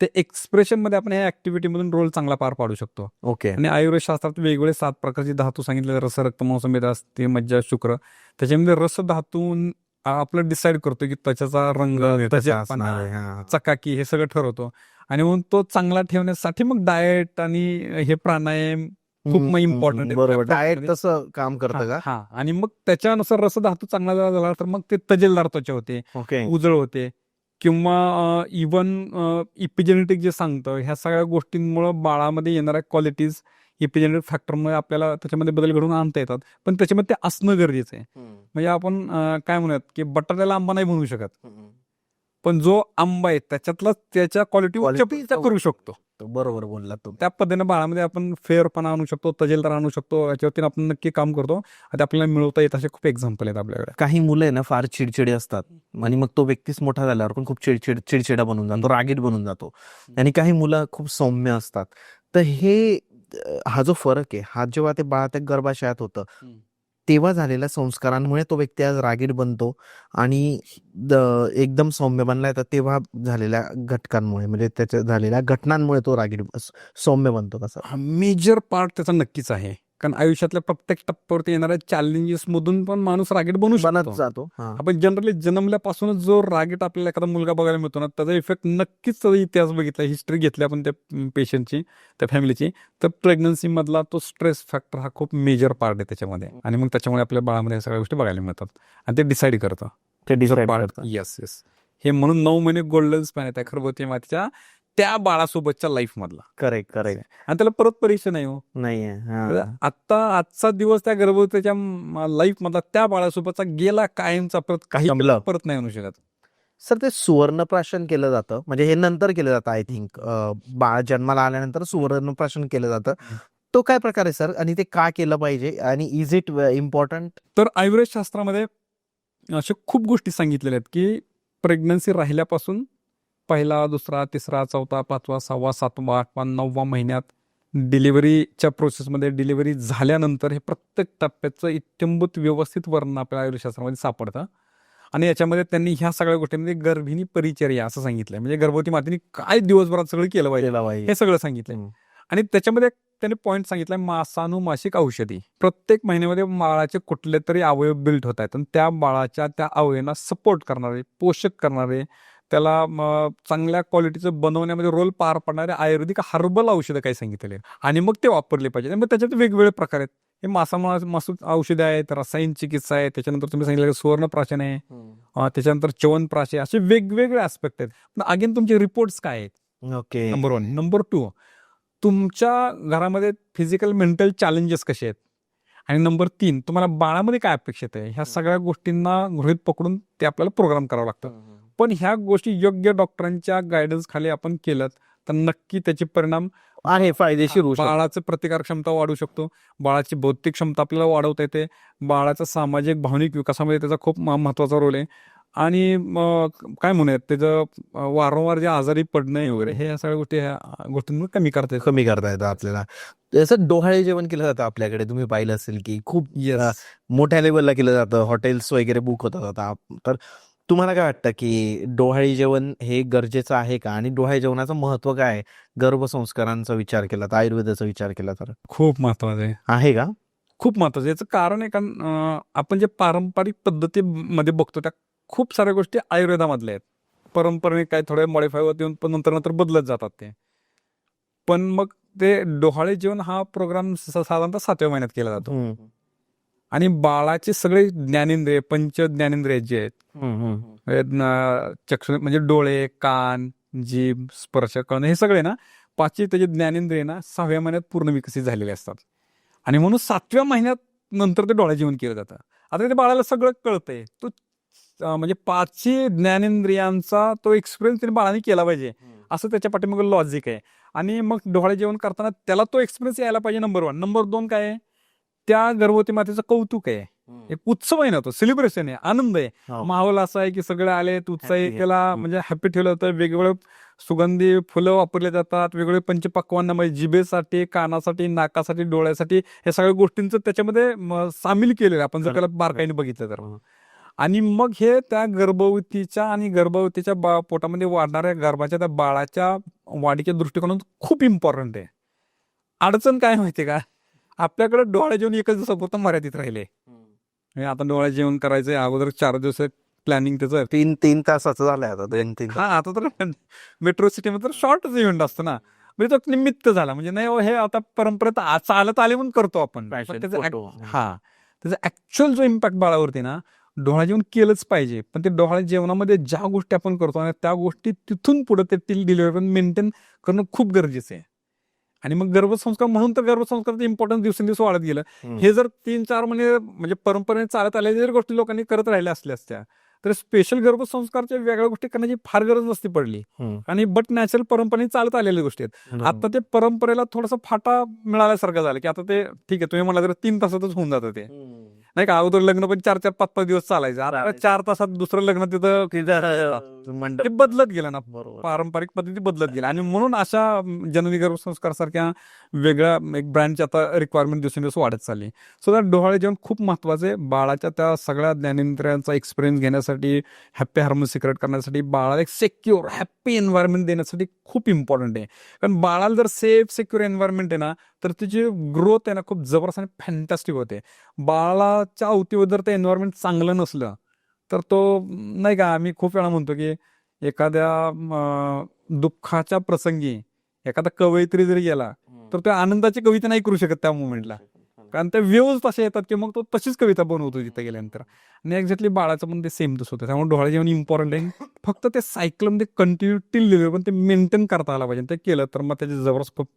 ते एक्सप्रेशन मध्ये आपण या ऍक्टिव्हिटी मधून रोल चांगला पार पाडू शकतो. ओके. आणि आयुर्वेद शास्त्रात वेगवेगळे 7 प्रकारचे धातू सांगितले, रस, रक्त, मांस, असते, मज्जा, शुक्र. त्याच्यामध्ये रस धातू आपलं डिसाईड करतो की त्वचेचा रंग, त्वचा, चकाकी, हे सगळं ठरवतो. आणि म्हणून तो चांगला ठेवण्यासाठी मग डाएट आणि हे प्राणायाम खूप इम्पॉर्टंट आहे. बरोबर. डाएट तसं काम करतं का? हा. आणि मग त्याच्यानुसार रस धातू चांगला झाला तर मग ते तजेलदार त्वचा होते, ओके. उजळ होते. किंवा इव्हन इपिजेनेटिक जे सांगतं, ह्या सगळ्या गोष्टींमुळे बाळामध्ये येणाऱ्या क्वालिटीज इपिजेनेटिक फॅक्टरमुळे आपल्याला त्याच्यामध्ये बदल घडवून आणता येतात. पण त्याच्यामध्ये ते असणं गरजेचं आहे. म्हणजे आपण काय म्हणूयात की बटाट्याला आंबा नाही बनवू शकत, पण जो आंबा आहे त्याच्यातला त्याच्या क्वालिटी करू शकतो. बरोबर बोलला तुम्ही. त्या पद्धतीने बाळामध्ये आपण फेअरपणा आणू शकतो, तजेलदार आणू शकतो, याच्यावरती आपण नक्की काम करतो. आता आपल्याला मिळवता येत असे खूप एक्झाम्पल आहेत आपल्याकडे. काही मुलं आहे ना फार चिडचिडे असतात आणि मग तो व्यक्तीच मोठा झाल्यावर पण खूप चिडचिडा बनून जातो, रागीट बनून जातो. आणि काही मुलं खूप सौम्य असतात. तर हा जो फरक आहे, हा जेव्हा ते बाळ त्या गर्भाशयात होतं तेव्हा झालेल्या संस्कारांमुळे तो व्यक्ती आज रागीट बनतो आणि एकदम सौम्य बनलाय, तर तेव्हा झालेल्या घटकांमुळे, म्हणजे त्याच्या झालेल्या घटनांमुळे तो रागीट सौम्य बनतो का? मेजर पार्ट त्याचा नक्कीच आहे. कारण आयुष्यातल्या प्रत्येक टप्प्यावरती येणाऱ्या चॅलेंजेस मधून पण माणूस रागीट बनू जातो. आपण जनरली जन्मल्यापासूनच जो रागीट आपल्याला एखादा मुलगा बघायला मिळतो ना, त्याचा इफेक्ट नक्कीच त्याचा इतिहास बघितला, हिस्ट्री घेतली आपण त्या पेशंटची, त्या फॅमिलीची, तर प्रेग्नन्सी मधला तो स्ट्रेस फॅक्टर हा खूप मेजर पार्ट आहे त्याच्यामध्ये. आणि मग त्याच्यामुळे आपल्या बाळामध्ये सगळ्या गोष्टी बघायला मिळतात आणि ते डिसाईड करतं. येस. हे म्हणून 9 महिने गोल्डन स्पॅन आहे त्या गर्भवती मातेच्या त्या बाळासोबतच्या लाईफ मधला. करेक्ट. आणि त्याला परत परीक्षा नाही हो, नाहीये. आता आजचा दिवस त्या गर्भवतीच्या लाईफ मधला त्या बाळासोबतचा गेला कायमचा, परत नाही आणू शकत. सर, ते सुवर्णप्राशन केलं जातं, म्हणजे हे नंतर केलं जातं, आय थिंक बाळ जन्माला आल्यानंतर सुवर्णप्राशन केलं जातं. तो काय प्रकार आहे सर, आणि ते का केलं पाहिजे, आणि इज इट इम्पॉर्टंट? तर आयुर्वेद शास्त्रामध्ये अशा खूप गोष्टी सांगितलेल्या आहेत की प्रेग्नन्सी राहिल्यापासून पहिला, दुसरा, तिसरा, चौथा, पाचवा, सहावा, सातवा, आठवा, 9वा महिन्यात डिलिव्हरीच्या प्रोसेसमध्ये डिलिव्हरी झाल्यानंतर हे प्रत्येक टप्प्याचं इत्यंभूत व्यवस्थित वर्णन आपल्या आयुर्वेदशास्त्रामध्ये सापडतं. आणि याच्यामध्ये त्यांनी ह्या सगळ्या गोष्टींमध्ये गर्भिणी परिचर्या असं सांगितलंय. म्हणजे गर्भवती मातेने काय दिवसभरात सगळं केलं पाहिजे हे सगळं सांगितलंय. आणि त्याच्यामध्ये त्यांनी पॉईंट सांगितलाय मासानुमासिक औषधी. प्रत्येक महिन्यामध्ये बाळाचे कुठले तरी अवयव बिल्ड होत आहेत आणि त्या बाळाच्या त्या अवयवांना सपोर्ट करणारे, पोषक करणारे, त्याला चांगल्या क्वालिटीचं बनवण्यामध्ये रोल पार पाडणारे आयुर्वेदिक हर्बल औषधं काही सांगितलेले आणि मग ते वापरले पाहिजे. मग त्याच्यात वेगवेगळे प्रकार आहेत. हे मासूद औषधे आहेत, रसायन चिकित्सा आहे, त्याच्यानंतर तुम्ही सांगितलं सुवर्णप्राशन आहे, त्याच्यानंतर च्यवनप्राश आहे, असे वेगवेगळे ऍस्पेक्ट आहेत. पण अगेन तुमचे रिपोर्ट्स काय आहेत? ओके. नंबर 1. नंबर 2, तुमच्या घरामध्ये फिजिकल मेंटल चॅलेंजेस कसे आहेत? आणि नंबर 3, तुम्हाला बाळामध्ये काय अपेक्षित आहे? ह्या सगळ्या गोष्टींना गृहीत पकडून ते आपल्याला प्रोग्राम करावं लागतं. पण ह्या गोष्टी योग्य डॉक्टरांच्या गायडन्स खाली आपण केलं तर नक्की त्याचे परिणाम आहे, फायदेशीर होऊ शकतो. बाळाचं प्रतिकार क्षमता वाढू शकतो, बाळाची बौद्धिक क्षमता आपल्याला वाढवता येते, बाळाचा सामाजिक भावनिक विकासामध्ये त्याचा खूप महत्वाचा रोल आहे. आणि काय म्हणूयात त्याचं वारंवार जे आजारी पडणं वगैरे हे या सगळ्या गोष्टी ह्या गोष्टींमुळे कमी करता येतं आपल्याला. जसं डोहाळे जेवण केलं जातं आपल्याकडे, तुम्ही पाहिलं असेल की खूप मोठ्या लेवलला केलं जातं, हॉटेल्स वगैरे बुक होतात आता. तर तुम्हाला काय वाटतं की डोहाळी जेवण हे गरजेचं आहे का? आणि डोहाळी जेवणाचं महत्व काय आहे? गर्भसंस्कारांचा विचार केला तर, आयुर्वेदाचा विचार केला तर खूप महत्वाचं आहे का? खूप महत्वाचं. याचं कारण आहे कारण आपण जे पारंपरिक पद्धतीमध्ये बघतो त्या खूप साऱ्या गोष्टी आयुर्वेदामधल्या आहेत. परंपरेने काय थोडे मॉडिफाय होत येऊन पण नंतर बदलत जातात ते. पण मग ते डोहाळे जेवण हा प्रोग्राम साधारणतः 7व्या महिन्यात केला जातो. आणि बाळाचे सगळे ज्ञानेंद्रिय, पंच ज्ञानेंद्रिय जे आहेत, चक्षु म्हणजे डोळे, कान, जीभ, स्पर्श करणं, हे सगळे ना 5 त्याचे ज्ञानेंद्रिय ना 6व्या महिन्यात पूर्ण विकसित झालेले असतात. आणि म्हणून 7व्या महिन्यात नंतर ते डोळे जेवण केलं जातं. आता ते बाळाला सगळं कळतंय, तो म्हणजे 5 ज्ञानेंद्रियांचा तो एक्सपिरियन्स त्याने बाळाने केला पाहिजे, असं त्याच्या पाठीमागे लॉजिक आहे. आणि मग डोहाळे जेवण करताना त्याला तो एक्सपिरियन्स यायला पाहिजे. नंबर 1. नंबर 2 काय आहे? त्या गर्भवती मातेचं कौतुक आहे, एक उत्सव आहे ना, तो सेलिब्रेशन आहे, आनंद आहे. माहोल असा आहे की सगळे आले, उत्साही केला, म्हणजे हॅपी ठेवलं होतं. वेगवेगळे सुगंधी फुलं वापरले जातात, वेगवेगळे पंचपक्वान्न म्हणजे जिभेसाठी, कानासाठी, नाकासाठी, डोळ्यासाठी, या सगळ्या गोष्टींचं त्याच्यामध्ये सामील केलेलं आपण जर त्याला बारकाईने बघितलं तर. आणि मग हे त्या गर्भवतीच्या आणि गर्भवतीच्या पोटामध्ये वाढणाऱ्या गर्भाच्या त्या बाळाच्या वाढीच्या दृष्टिकोनातून खूप इम्पॉर्टंट आहे. अडचण काय माहितीये का? आपल्याकडे डोहाळे जेवण एकच दिवसापुरतं मर्यादित राहिले. आता डोहाळे जेवण करायचंय, अगोदर 4 दिवस प्लॅनिंग त्याचं 3 तासाचं झालंय आता. 2-3 हा, आता तर मेट्रो सिटीमध्ये तर शॉर्टच इव्हेंट असतो ना, म्हणजे तो निमित्त झाला. म्हणजे नाही हे आता परंपरेत चालत आले म्हणून करतो आपण. त्याचा ऍक्च्युअल जो इम्पॅक्ट बाळावरती ना, डोहाळे जेवण केलंच पाहिजे. पण ते डोहाळे जेवणामध्ये ज्या गोष्टी आपण करतो आणि त्या गोष्टी तिथून पुढे ते टिल डिलिव्हरी मेंटेन करणं खूप गरजेचं आहे. आणि मग गर्भसंस्कार म्हणून तर गर्भसंस्काराचं इम्पॉर्टन्स दिवसेंदिवस वाढत गेलं. हे जर 3-4 महिने म्हणजे परंपरेने चालत आलेल्या जर गोष्टी लोकांनी करत राहिल्या असल्या असत्या तर स्पेशल गर्भसंस्कारच्या वेगळ्या गोष्टी करण्याची फार गरज नसती पडली. आणि बट नॅचरल परंपरेने चालत आलेल्या गोष्टी आहेत. आता ते परंपरेला थोडासा फाटा मिळाल्यासारखं झालं की आता ते ठीक आहे, तुम्ही म्हणला तर 3 तासातच होऊन जातं ते, नाही का? अगोदर लग्न पण 4-4, 5-5 दिवस चालायचं, आता 4 तासात दुसरं लग्न तिथं बदलत गेलं ना, पारंपरिक पद्धती बदलत गेल्या. आणि म्हणून अशा जननी गर्भसंस्कार सारख्या वेगळ्या एक ब्रँडची आता रिक्वायरमेंट दिवसेंदिवस वाढत चालली. सो त्या डोहाळे जेवण खूप महत्वाचं आहे. बाळाच्या त्या सगळ्या ज्ञानेंद्रियांचा एक्सपिरियन्स घेण्यासाठी, हॅपी हार्मोन सिक्रेट करण्यासाठी, बाळाला एक सेक्युअर हॅपी एन्व्हायरमेंट देण्यासाठी खूप इम्पॉर्टंट आहे. कारण बाळाला जर सेफ सेक्युअर एन्व्हायरमेंट आहे ना, तर त्याची ग्रोथ आहे ना खूप जबरदस्त आणि फॅन्टॅस्टिक होते. बाळाच्या अवतीवर जर ते एन्व्हायरमेंट चांगलं नसलं तर तो, नाही का, आम्ही खूप वेळा म्हणतो की एखाद्या दुःखाच्या प्रसंगी एखादा कवयित्री जरी गेला तर त्या आनंदाची कविता नाही करू शकत त्या मुवमेंटला, कारण त्या वेव्ज तशा येतात की मग तो तशीच कविता बनवतो तिथे गेल्यानंतर. आणि एक्झॅक्टली बाळाचं पण ते सेम तसं होतं. त्यामुळे डोहाळे जेवण इम्पॉर्टंट आहे. फक्त ते सायकलमध्ये कंटिन्यू टिल दिले पण ते मेंटेन करता आला पाहिजे. ते केलं तर मग त्याचे जबरदस्त खूप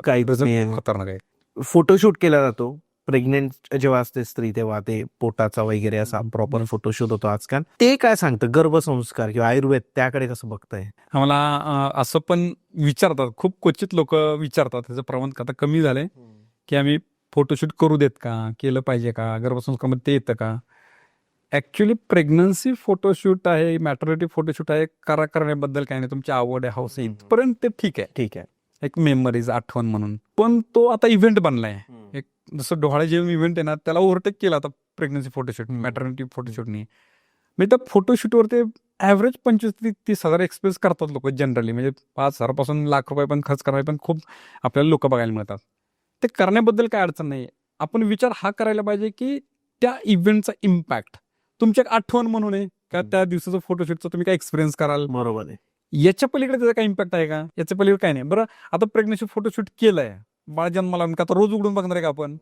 काही खतरनाक आहे. फोटोशूट केला जातो प्रेग्नेंट जेव्हा असते स्त्री, तेव्हा ते पोटाचा वगैरे असा प्रॉपर फोटोशूट होतो आजकाल. ते काय सांगतं गर्भसंस्कार किंवा आयुर्वेद त्याकडे कसं बघताय? आम्हाला असं पण विचारतात, खूप क्वचित लोक विचारतात, त्याचं प्रमाण आता कमी झालंय की आम्ही फोटोशूट करू देत का, केलं पाहिजे का, गर्भसंस्कारामध्ये ते येतं का? ऍक्च्युली प्रेग्नन्सी फोटोशूट आहे, मॅटर्निटी फोटोशूट आहे, करण्याबद्दल काही नाही, तुमची आवड आहे, हौस आहे, इथपर्यंत ते ठीक आहे. ठीक आहे. एक मेमरीज, आठवण म्हणून. पण तो आता इव्हेंट बनलाय. एक जसं डोहाळे जेव्हा इव्हेंट आहे ना, त्याला ओव्हरटेक केला आता प्रेग्नन्सी फोटोशूट, मॅटर्निटी फोटोशूटनी. म्हणजे त्या फोटोशूटवरती ॲव्हरेज 25,000 ते 30,000 एक्सपेन्स करतात लोक जनरली. म्हणजे 5,000 पासून लाख रुपये पण खर्च करायला पण खूप आपल्याला लोक बघायला मिळतात. ते करण्याबद्दल काय अडचण नाही. आपण विचार हा करायला पाहिजे की त्या इव्हेंटचा इम्पॅक्ट तुमची एक आठवण म्हणून आहे का, त्या दिवसाचं फोटोशूटचं तुम्ही काय एक्सपिरियन्स कराल, बरोबर आहे. याच्या पलीकडे त्याचा काय इम्पॅक्ट आहे का, याच्या पलीकडे काय नाही. बरं, आता प्रेग्नन्सी फोटोशूट केलंय, बाळ जन्माला का आता रोज उघडून बघणार आहे का आपण?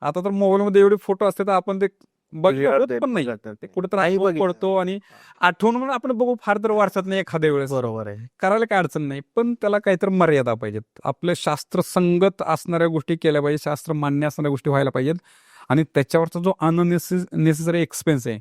आता तर मोबाईलमध्ये एवढे फोटो असते तर आपण ते बघत पण नाही. ते कुठेतरी आठवण पडतो आणि आठवण म्हणून आपण बघू फार तर वर्षात नाही एखाद्या वेळेस. बरोबर आहे. करायला काय अडचण नाही, पण त्याला काहीतरी मर्यादा पाहिजेत. आपलं शास्त्र संगत असणाऱ्या गोष्टी केल्या पाहिजे, शास्त्र मान्य असणाऱ्या गोष्टी व्हायला पाहिजेत. आणि त्याच्यावरचा जो अननेसेसरी एक्सपेन्स आहे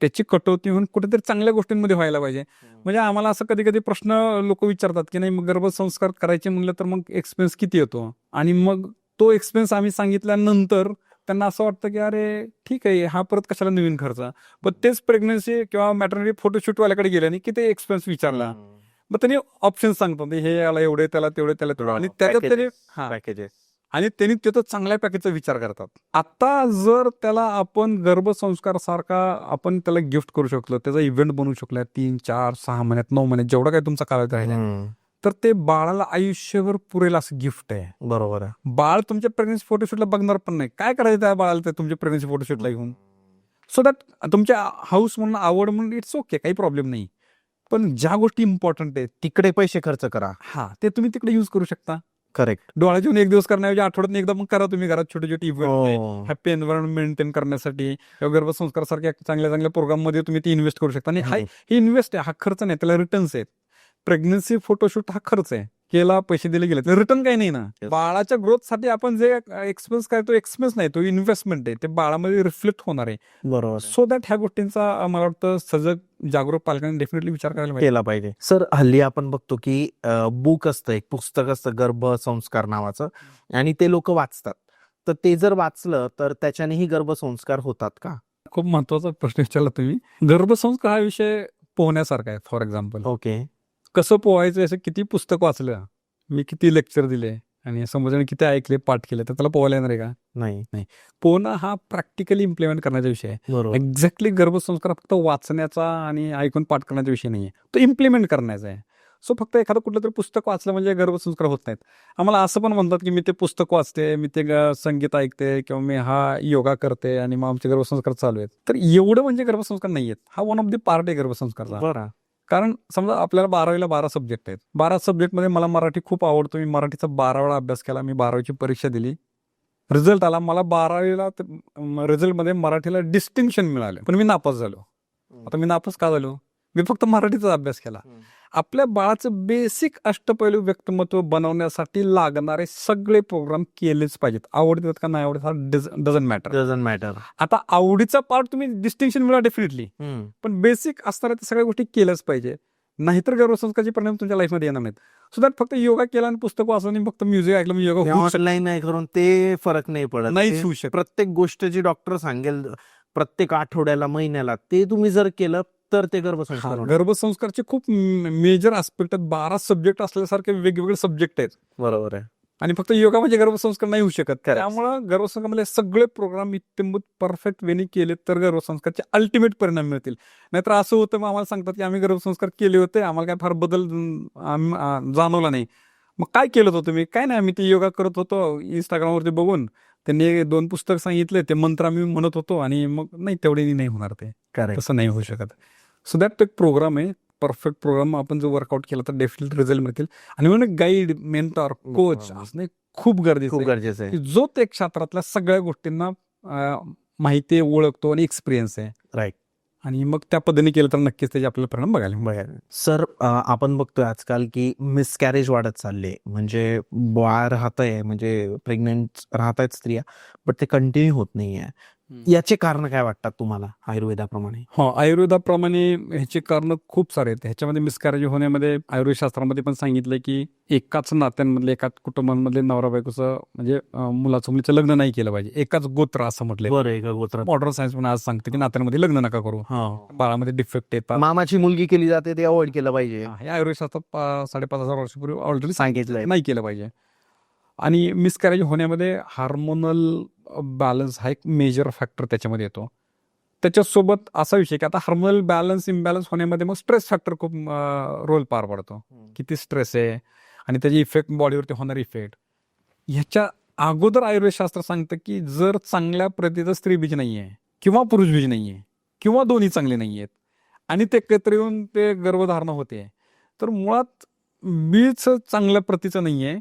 त्याची कटौती होऊन कुठेतरी चांगल्या गोष्टींमध्ये व्हायला पाहिजे. म्हणजे आम्हाला असं कधी कधी प्रश्न लोक विचारतात की नाही, मग गर्भसंस्कार करायचे म्हणलं तर मग एक्सपेन्स किती येतो, आणि मग तो एक्सपेन्स आम्ही सांगितल्यानंतर त्यांना असं वाटतं की अरे ठीक आहे, हा परत कशाला नवीन खर्च. पण तेच प्रेग्नन्सी किंवा मॅटर्निटी फोटोशूट वाल्याकडे गेल्याने की ते एक्सपेन्स विचारला, मग त्यांनी ऑप्शन सांगतात हे याला एवढे, त्याला तेवढे, त्याला तेवढे, आणि त्याच्यात त्यांनी पॅकेजेस आणि त्यांनी तिथं चांगल्या पॅकेजचा विचार करतात. आता जर त्याला आपण गर्भसंस्कार सारखा आपण त्याला गिफ्ट करू शकलो, त्याचा इव्हेंट बनवू शकलो 3, 4, 6 महिन्यात, 9 महिन्यात, जेवढा काही तुमचा कालावधी राहिला, तर ते बाळाला आयुष्यभर पुरेल असं गिफ्ट आहे. बरोबर आहे. बाळ तुमच्या प्रेग्नन्सी फोटोशूटला बघणार पण नाही, काय करायचं त्या बाळाला ते तुमच्या प्रेग्नन्सी फोटोशूटला घेऊन. सो दॅट तुमच्या हाऊस म्हणून, आवड म्हणून इट्स ओके, काही प्रॉब्लेम नाही. पण ज्या गोष्टी इम्पॉर्टंट आहेत तिकडे पैसे खर्च करा. ते तुम्ही तिकडे युज करू शकता. करेक्ट. डोळा जेवून एक दिवस करण्याऐवजी आठवड्यात एकदा मग करा तुम्ही घरात छोटे छोटे इव्हेंट, हॅपी एन्व्हायरमेंट मेंटेन करण्यासाठी किंवा गर्भसंस्कार सारख्या चांगल्या चांगल्या प्रोग्राम मध्ये तुम्ही ती इन्व्हेस्ट करू शकता. आणि ही इन्व्हेस्ट आहे, हा खर्च नाही, त्याला रिटर्न्स आहेत. प्रेग्नन्सी फोटोशूट हा खर्च आहे, केला, पैसे दिले गेले, रिटर्न काही नाही ना. बाळाच्या ग्रोथसाठी आपण जे एक्सपेन्स काय, तो एक्सपेन्स नाही, तो इन्व्हेस्टमेंट आहे, ते बाळामध्ये रिफ्लेक्ट होणार आहे. बरोबर. सो दॅट ह्या गोष्टींचा मला वाटतं सजग जागरूक पालकांनी डेफिनेटली विचार करायला केला पाहिजे. सर, हल्ली आपण बघतो की बुक असतं, एक पुस्तक असतं गर्भसंस्कार नावाचं, आणि ते लोक वाचतात. तर ते जर वाचलं तर त्याच्यानेही गर्भसंस्कार होतात का? खूप महत्वाचा प्रश्न विचारला तुम्ही. गर्भसंस्कार हा विषय पोहण्यासारखा आहे. फॉर एक्झाम्पल, ओके, कसं पोहायचं, असं किती पुस्तक वाचलं मी, किती लेक्चर दिले आणि समजून किती ऐकले, पाठ केले, तर त्याला पोहायला येणार आहे का? नाही. पोहणं हा प्रॅक्टिकली इम्प्लिमेंट करण्याचा विषय आहे. बरोबर. एक्झॅक्टली गर्भसंस्कार फक्त वाचण्याचा आणि ऐकून पाठ करण्याचा विषय नाहीये, तो इम्प्लिमेंट करण्याचा आहे. सो फक्त एखादं कुठलं तरी पुस्तक वाचलं म्हणजे गर्भसंस्कार होत नाहीत. आम्हाला असं पण म्हणतात की मी ते पुस्तक वाचते, मी ते संगीत ऐकते, किंवा मी हा योगा करते आणि मग आमचे गर्भसंस्कार चालू आहेत. तर एवढं म्हणजे गर्भसंस्कार नाहीयेत. हा वन ऑफ द पार्ट आहे गर्भसंस्कारचा. बरं. कारण समजा आपल्याला 12वीला 12 सब्जेक्ट आहेत. 12 सब्जेक्टमध्ये मला मराठी खूप आवडतो, मी मराठीचा 12 वेळा अभ्यास केला, मी 12वीची परीक्षा दिली, रिझल्ट आला, मला 12वीला रिझल्टमध्ये मराठीला डिस्टिंक्शन मिळालं, पण मी नापास झालो. आता मी नापास का झालो? मी फक्त मराठीचा अभ्यास केला. आपल्या बाळाचं बेसिक अष्टपैलू व्यक्तिमत्व बनवण्यासाठी लागणारे सगळे प्रोग्राम केलेच पाहिजेत. आवडतात का नाही आवडत हा डझंट मॅटर. आता आवडीचा पार्ट तुम्ही डिस्टिंक्शन मिळवा डेफिनेटली, पण बेसिक असणाऱ्या सगळ्या गोष्टी केल्याच पाहिजे, नाहीतर गर्भसंस्कारचे परिणाम तुमच्या लाईफमध्ये येणार नाहीत. सो दॅट फक्त योगा केला आणि पुस्तक वाचलं आणि फक्त म्युझिक ऐकलं मी योगा ऑनलाईन नाही करून ते फरक नाही पडत, नाही होऊ शकत. प्रत्येक गोष्ट जी डॉक्टर सांगेल प्रत्येक आठवड्याला, महिन्याला, ते तुम्ही जर केलं तर ते गर्भसंस्कार. गर्भसंस्कारचे खूप मेजर आस्पेक्ट आहेत. 12 सब्जेक्ट असल्यासारखे वेगवेगळे सब्जेक्ट आहेत. बरोबर आहे. आणि फक्त योगा म्हणजे गर्भसंस्कार नाही होऊ शकत. त्यामुळे गर्भसंस्कारमध्ये सगळे प्रोग्राम इत्यंभूत परफेक्ट वेने केले तर गर्भसंस्कारचे अल्टिमेट परिणाम मिळतील. नाहीतर असं होतं, मग आम्हाला सांगतात की आम्ही गर्भसंस्कार केले होते, आम्हाला काय फार बदल जाणवला नाही. मग काय केलं होतं तुम्ही? काय नाही, आम्ही ते योगा करत होतो इंस्टाग्रामवरती बघून, त्यांनी 2 पुस्तक सांगितले, ते मंत्र आम्ही म्हणत होतो, आणि मग नाही, तेवढे नाही होणार, ते तसं नाही होऊ शकत. सो दॅट एक प्रोग्राम आहे, परफेक्ट प्रोग्राम. आपण जो वर्कआउट केला तर डेफिनेटली रिझल्ट मिळतील. आणि म्हणून गाईड, मेंटॉर, कोच असणे खूप गरजेचं आहे, जो त्या क्षेत्रातल्या सगळ्या गोष्टींना माहिती, ओळखतो आणि एक्सपिरियन्स आहे. राईट. आणि मग त्या पद्धतीने केलं तर नक्कीच त्याचे आपल्याला परिणाम बघायला. सर, आपण बघतोय आजकाल की मिसकॅरेज वाढत चालले, म्हणजे बाळ राहतंय, म्हणजे प्रेग्नंट राहत आहेत स्त्रिया, बट ते कंटिन्यू होत नाहीये. याचे कारण काय वाटतात तुम्हाला आयुर्वेदाप्रमाणे? हो, आयुर्वेदाप्रमाणे ह्याची कारणं खूप सारे आहेत. ह्याच्यामध्ये मिसकॅरेज होण्यामध्ये आयुर्वेदशास्त्रामध्ये पण सांगितलंय की एकाच नात्यांमधले, एकाच कुटुंबांमधले नवरा बायकोचं म्हणजे मुलाचं मुलीचं लग्न नाही केलं पाहिजे. एकाच गोत्र असं म्हटलंय. बरं आहे का गोत्रात? मॉडर्न सायन्स पण आज सांगते की नात्यांमध्ये लग्न नका करू, हो. बाळामध्ये डिफेक्ट येतात. मामाची मुलगी केली जाते ते अवॉइड केलं पाहिजे, हे आयुर्वेदशास्त्रात 5,500 वर्षापूर्वी ऑलरेडी सांगितलंय. नाही केलं पाहिजे. आणि मिसकॅरेज होण्यामध्ये हार्मोनल बॅलन्स हा एक मेजर फॅक्टर त्याच्यामध्ये येतो. त्याच्यासोबत असा विषय की आता हार्मोनल बॅलन्स इम्बॅलन्स होण्यामध्ये मग स्ट्रेस फॅक्टर खूप रोल पार पडतो. किती स्ट्रेस आहे आणि त्याची इफेक्ट बॉडीवरती होणारी इफेक्ट. ह्याच्या अगोदर आयुर्वेदशास्त्र सांगतं की जर चांगल्या प्रतीचं स्त्रीबीज नाही आहे किंवा पुरुषबीज नाही आहे किंवा दोन्ही चांगले नाही आहेत आणि ते एकत्र येऊन ते गर्भधारणा होते, तर मुळात बीज चांगल्या प्रतीचं नाही आहे.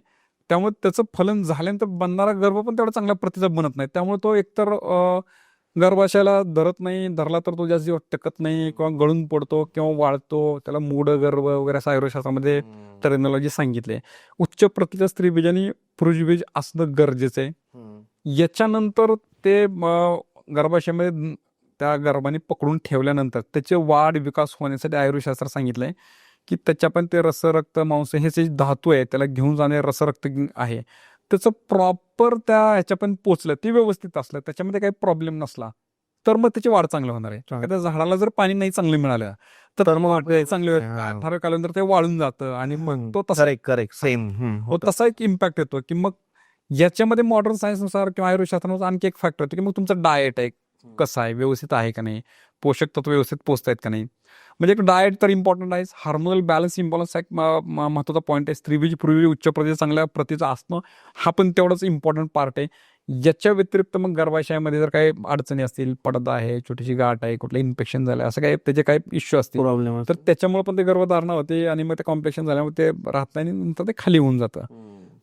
त्यामुळे त्याचं फलन झाल्यानंतर बनणारा गर्भ पण तेवढा चांगल्या प्रतीचा बनत नाही. त्यामुळे तो एकतर गर्भाशयाला धरत नाही, धरला तर तो जास्त दिवस टिकत नाही किंवा गळून पडतो किंवा वाळतो. त्याला मूढ गर्भ वगैरे असं आयुर्वेदशास्त्रामध्ये टर्मिनॉलॉजी सांगितले. उच्च प्रतीच्या स्त्रीबीज आणि पुरुषबीज असणं गरजेचं आहे. याच्यानंतर ते गर्भाशयामध्ये त्या गर्भाने पकडून ठेवल्यानंतर त्याचे वाढ विकास होण्यासाठी आयुर्वेदशास्त्र सांगितलंय की त्याच्या पण ते रसरक्त मांस हे जे धातू आहे त्याला घेऊन जाणे रसरक्त आहे, त्याचं प्रॉपर त्या ह्याच्या पण पोचलं, ते व्यवस्थित असलं, त्याच्यामध्ये काही प्रॉब्लेम नसला तर मग त्याची वाढ चांगली होणार आहे. त्या झाडाला जर पाणी नाही चांगलं मिळालं तर मग चांगले ठराविक कालानंतर ते वाळून जातं आणि मग तो तसा करेक्ट सेम तसा एक इम्पॅक्ट येतो की मग याच्यामध्ये मॉडर्न सायन्सनुसार किंवा आयुर्वेदशास्त्रानुसार आणखी एक फॅक्टर येतो की मग तुमचं डाएट आहे कसं आहे, व्यवस्थित आहे का नाही, पोषक तत्व व्यवस्थित पोचतायत का नाही. म्हणजे एक डाएट तर इम्पॉर्टंट आहे. हार्मोनल बॅलन्स इम्बॅलन्स एक महत्वाचा पॉईंट आहे. स्त्रीबीज पूर्वी उच्च प्रतीचं चांगल्या प्रतीचं असणं हा पण तेवढाच इम्पॉर्टंट पार्ट आहे. याच्या व्यतिरिक्त मग गर्भाशयामध्ये जर काही अडचणी असतील, पडदा आहे, छोटीशी गाठ आहे, कुठलं इन्फेक्शन झालं, असं काही त्याचे काही इश्यू असतील प्रॉब्लेम तर त्याच्यामुळे पण ते गर्भधारणा होते आणि मग ते कॉम्प्लेक्शन झाल्यामुळे ते राहत नाही आणि नंतर ते खाली होऊन जातं.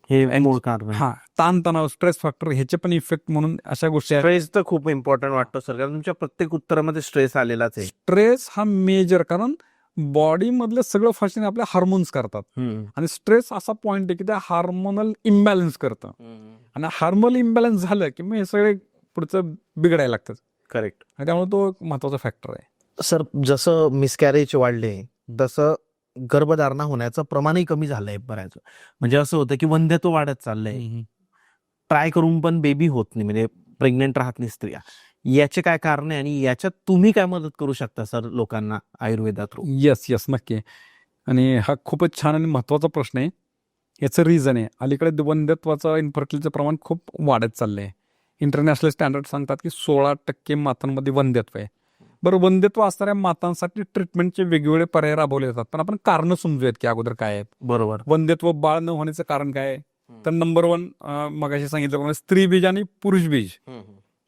हे मूळ कारण आहे. हा, ताणतणाव, स्ट्रेस फॅक्टर ह्याचे पण इफेक्ट म्हणून अशा गोष्टी आहेत. स्ट्रेस तर खूप इम्पॉर्टंट वाटतो सर, कारण तुमच्या प्रत्येक उत्तरामध्ये स्ट्रेस आलेलाच आहे. स्ट्रेस हा मेजर, कारण बॉडी मधलं सगळं फंक्शन आपल्या हार्मोन्स करतात आणि स्ट्रेस असा पॉइंट आहे की त्या हार्मोनल इम्बॅलन्स करतं आणि हार्मोनल इम्बॅलन्स झालं की मग हे सगळे पुढचं बिघडायला लागतं. करेक्ट. आणि त्यामुळे तो एक महत्वाचा फॅक्टर आहे. सर, जसं मिसकॅरेज वाढले तसं गर्भधारणा होण्याचं प्रमाणही कमी झालंय बऱ्याच. म्हणजे असं होतं की वंध्यत्व वाढत चाललंय, ट्राय करून पण बेबी होत नाही, म्हणजे प्रेग्नेंट राहत नाही स्त्रिया. याचे काय कारण आहे आणि याच्यात तुम्ही काय मदत करू शकता सर लोकांना आयुर्वेदा थ्रू? येस नक्की. आणि हा खूपच छान आणि महत्वाचा प्रश्न आहे. याचं रिझन आहे अलीकडे वंध्यत्वाचं, इन्फर्टिलिटीचं प्रमाण खूप वाढत चाललंय. इंटरनॅशनल स्टँडर्ड सांगतात की 16% मातांमध्ये वंध्यत्व आहे. बरं, वंध्यत्व असणाऱ्या मातांसाठी ट्रीटमेंटचे वेगवेगळे पर्याय राबवले जातात, पण आपण कारण समजूयात की अगोदर काय आहेत. बरोबर. वंध्यत्व बाळ न होण्याचं कारण काय आहे? तर नंबर 1 मगाशी सांगितलं, स्त्रीबीज आणि पुरुषबीज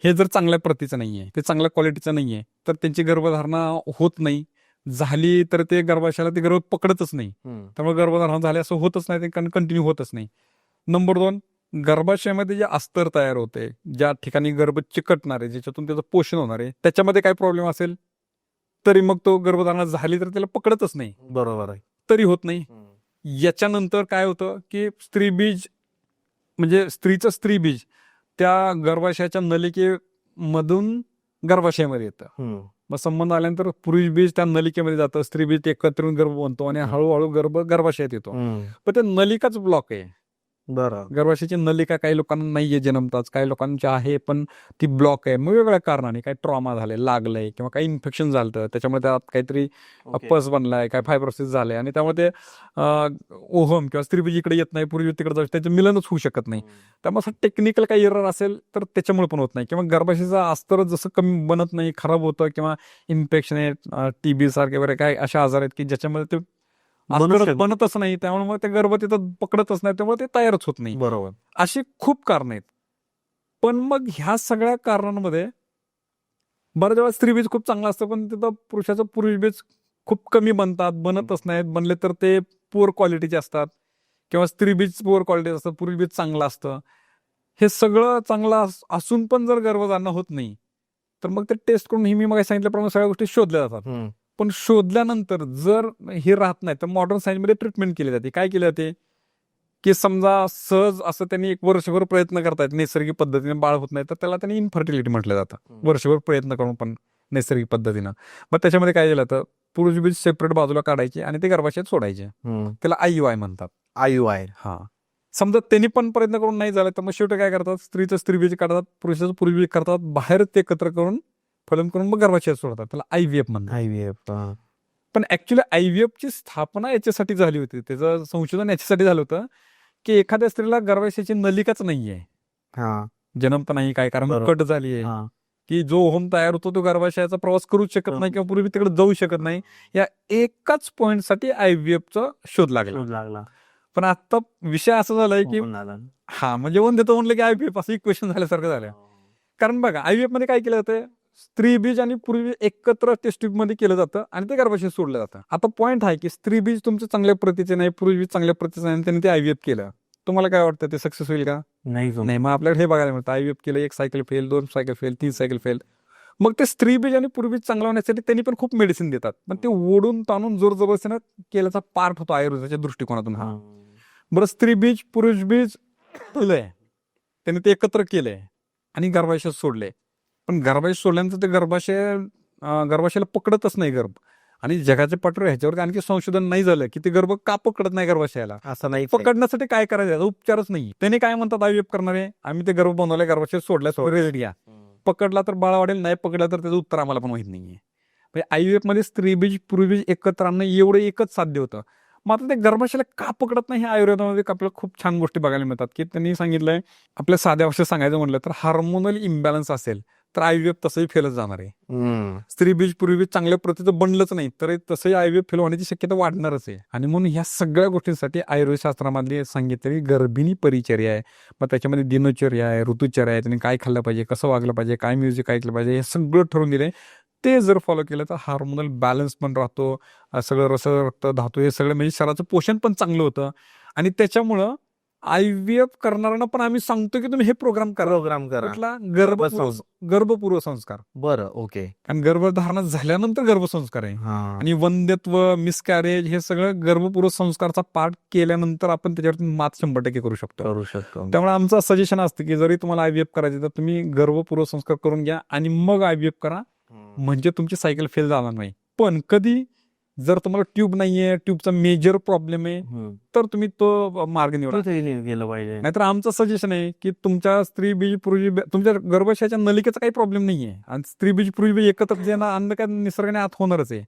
हे जर चांगल्या प्रतीचं नाहीये, ते चांगल्या क्वालिटीचं नाहीये, तर त्यांची गर्भधारणा होत नाही. झाली तर ते गर्भाशयाला ते गर्भ पकडतच नाही, त्यामुळे गर्भधारणा झाली असं होतच नाही, ते कंटिन्यू होतच नाही. नंबर 2, गर्भाशयामध्ये जे अस्तर तयार होते, ज्या ठिकाणी गर्भ चिकटणार आहे, ज्याच्यातून त्याचं पोषण होणार आहे, त्याच्यामध्ये काय प्रॉब्लेम असेल तरी मग तो गर्भधारणा झाली तर त्याला पकडतच नाही, बरोबर आहे, तरी होत नाही. याच्यानंतर काय होतं की स्त्रीबीज म्हणजे स्त्रीचं स्त्रीबीज त्या गर्भाशयाच्या नलिकेमधून गर्भाशयामध्ये येतं. मग संबंध आल्यानंतर पुरुष बीज त्या नलिकेमध्ये जातं, स्त्री बीज एकत्र येऊन गर्भ बनतो आणि हळूहळू गर्भ गर्भाशयात येतो. पण ते नलिकाच ब्लॉक आहे. बरं. गर्भाशयाची नलिका काही लोकांना नाहीये जन्मताच, काही लोकांची आहे पण ती ब्लॉक आहे. मग वेगवेगळ्या कारणाने काही ट्रॉमा झाले, लागलंय किंवा काही इन्फेक्शन झालं, त्याच्यामुळे त्यात काहीतरी पस बनलाय, काय फायब्रोसिस झालंय आणि त्यामुळे ते ओहम किंवा स्त्रीबीज इकडे येत नाही, पूर्वी तिकडे जाऊ, त्याचं मिलनच होऊ शकत नाही. त्यामुळे असं टेक्निकल काही एरर असेल तर त्याच्यामुळे पण होत नाही, किंवा गर्भाशयाचा अस्तर जसं कमी बनत नाही, खराब होतं, किंवा इन्फेक्शन आहे, टीबी सारखे वगैरे काही अशा आजार आहेत की ज्याच्यामध्ये ते बनतच नाही, त्यामुळे मग ते गर्भ तिथं पकडतच नाही, त्यामुळे ते तयारच होत नाही. बरोबर. अशी खूप कारण आहेत. पण मग ह्या सगळ्या कारणांमध्ये बऱ्याच वेळा स्त्रीबीज खूप चांगलं असतं, पण तिथं पुरुषाचं पुरुषबीज खूप कमी बनतात, बनतच नाहीत, बनले तर ते पुअर क्वालिटीचे असतात, किंवा स्त्रीबीज पुअर क्वालिटीचे असतात, पुरुषबीज चांगलं असतं. हे सगळं चांगलं असून पण जर गर्भधारणा होत नाही तर मग ते टेस्ट करून, मी मग सांगितल्याप्रमाणे सगळ्या गोष्टी शोधल्या जातात. पण शोधल्यानंतर जर हे राहत नाही तर मॉडर्न सायन्समध्ये ट्रीटमेंट केली जाते. काय केली जाते की समजा सहज असं त्यांनी एक वर्षभर प्रयत्न करतायत, नैसर्गिक पद्धतीने बाळ होत नाही, तर त्याला त्यांनी इन्फर्टिलिटी म्हटलं जातं. वर्षभर प्रयत्न करून पण नैसर्गिक पद्धतीनं. मग त्याच्यामध्ये काय केलं तर पुरुष बीज सेपरेट बाजूला काढायचे आणि ते गर्भाशयात सोडायचे. त्याला IUI म्हणतात. IUI. हा, समजा त्यांनी पण प्रयत्न करून नाही झालं तर मग शेवटी काय करतात, स्त्रीचं स्त्रीबीज काढतात, पुरुषाचं पुरुषबीज करतात, बाहेर ते एकत्र करून फलन करून मग गर्भाशयात सोडतात. त्याला IVF म्हणतात. IVF. पण ऍक्च्युली IVF ची स्थापना याच्यासाठी झाली होती, त्याचं संशोधन याच्यासाठी झालं होतं की एखाद्या स्त्रीला गर्भाशयाची नलिकाच नाहीये, जन्मता नाही, काय कारण बरोबर. कट झाली आहे, की जो होम तयार होतो तो गर्भाशयाचा प्रवास करूच शकत नाही किंवा पूर्वी तिकडे जाऊ शकत नाही. या एकाच पॉइंटसाठी IVFचा शोध लागला. पण आता विषय असा झालाय की म्हणजे देतो म्हणलं की IVF असं इक्वेशन झाल्यासारखं झालं. कारण बघा IVF मध्ये काय केलं जातं, स्त्री बीज आणि पूर्वी एकत्र टेस्ट ट्यूब मध्ये केलं जातं आणि ते गर्भाशयात सोडलं जातं. आता पॉइंट आहे की स्त्री बीज तुमचं चांगल्या प्रतीचे नाही, पूर्वी बीज चांगल्या प्रतीचे नाही, त्यांनी ते IVF केलं. तुम्हाला काय वाटतं ते सक्सेस होईल का? नाही. मग आपल्याकडे हे बघायला मिळतं, IVF केलं, 1 cycle fail, 2 cycle fail, 3 cycle fail. मग ते स्त्री बीज आणि पूर्वी चांगलं होण्यासाठी त्यांनी पण खूप मेडिसिन देतात, पण ते ओढून ताणून जोर जबरदस्तीनं केल्याचा पार्ट होतो आयुर्वेदाच्या दृष्टिकोनातून. हा, बरं, स्त्री बीज पुरुष बीज केलंय, त्यांनी ते एकत्र केलंय आणि गर्भाशयात सोडले. पण गर्भाशयात सोडल्यानंतर ते गर्भाशयाला पकडतच नाही गर्भ. आणि जगाच्या पाठीवर ह्याच्यावर आणखी संशोधन नाही झालं की ते गर्भ का पकडत नाही गर्भाशयाला. असं नाही. पकडण्यासाठी काय करायचं, उपचारच नाही. त्यांनी काय म्हणतात IVF करणारे, आम्ही ते गर्भ बनवलाय, गर्भाशयात सोडलाय, रिझल्ट घ्या. पकडला तर बाळ वाढेल, नाही पकडला तर त्याचं उत्तर आम्हाला पण माहित नाहीये. म्हणजे IVF मध्ये स्त्री बीज पूर्वी एकत्र आणणं एवढं एकच साध्य होतं. मग आता ते गर्भाशयाला का पकडत नाही, हे आयुर्वेदामध्ये आपल्याला खूप छान गोष्टी बघायला मिळतात. की त्यांनी सांगितलंय, आपल्या साध्या भाषेत सांगायचं म्हटलं तर हार्मोनल इम्बॅलन्स असेल तर IVF तसंही फेलच जाणार आहे. स्त्री बीज पूर्वी बीज चांगल्या प्रतीचं बनलंच नाही तर तसंही IVF फेल होण्याची शक्यता वाढणारच आहे. आणि म्हणून ह्या सगळ्या गोष्टींसाठी आयुर्वेद शास्त्रामधली सांगितलेली गर्भिणी परिचर्या आहे, मग त्याच्यामध्ये दिनचर्या आहे, ऋतुचर्या आहे, त्यांनी काय खाल्लं पाहिजे, कसं वागलं पाहिजे, काय म्युझिक ऐकलं पाहिजे, हे सगळं ठरवून दिले. ते जर फॉलो केलं तर हार्मोनल बॅलन्स पण राहतो, सगळं रक्त धातू हे सगळं म्हणजे शरीराचं पोषण पण चांगलं होतं. आणि त्याच्यामुळं IVF करणाऱ्यांना पण आम्ही सांगतो की तुम्ही हे प्रोग्राम करा. गर्भपूर्व संस्कार. बरं, ओके. कारण गर्भधारणा झाल्यानंतर गर्भसंस्कार आहे. आणि वंध्यत्व, मिसकॅरेज हे सगळं गर्भपूर्व संस्कारचा पार्ट केल्यानंतर आपण त्याच्यावरती मात 100% करू शकतो. त्यामुळे आमचं सजेशन असतं की जरी तुम्हाला IVF करायचं तर तुम्ही गर्भपूर्व संस्कार करून घ्या आणि मग IVF करा, म्हणजे तुमची सायकल फेल जाणार नाही. पण कधी जर तुम्हाला ट्यूब नाहीये, ट्यूबचा मेजर प्रॉब्लेम आहे, तर तुम्ही तो मार्ग निवडा गेलं पाहिजे. नाहीतर आमचं सजेशन आहे की तुमच्या स्त्री बीज पूर्वी तुमच्या गर्भाशयाच्या नलिकेचा काही प्रॉब्लेम नाहीये आणि स्त्री बीज पूर्वी बीज एकत्र जे अन्न काय निसर्गाने आत होणारच आहे,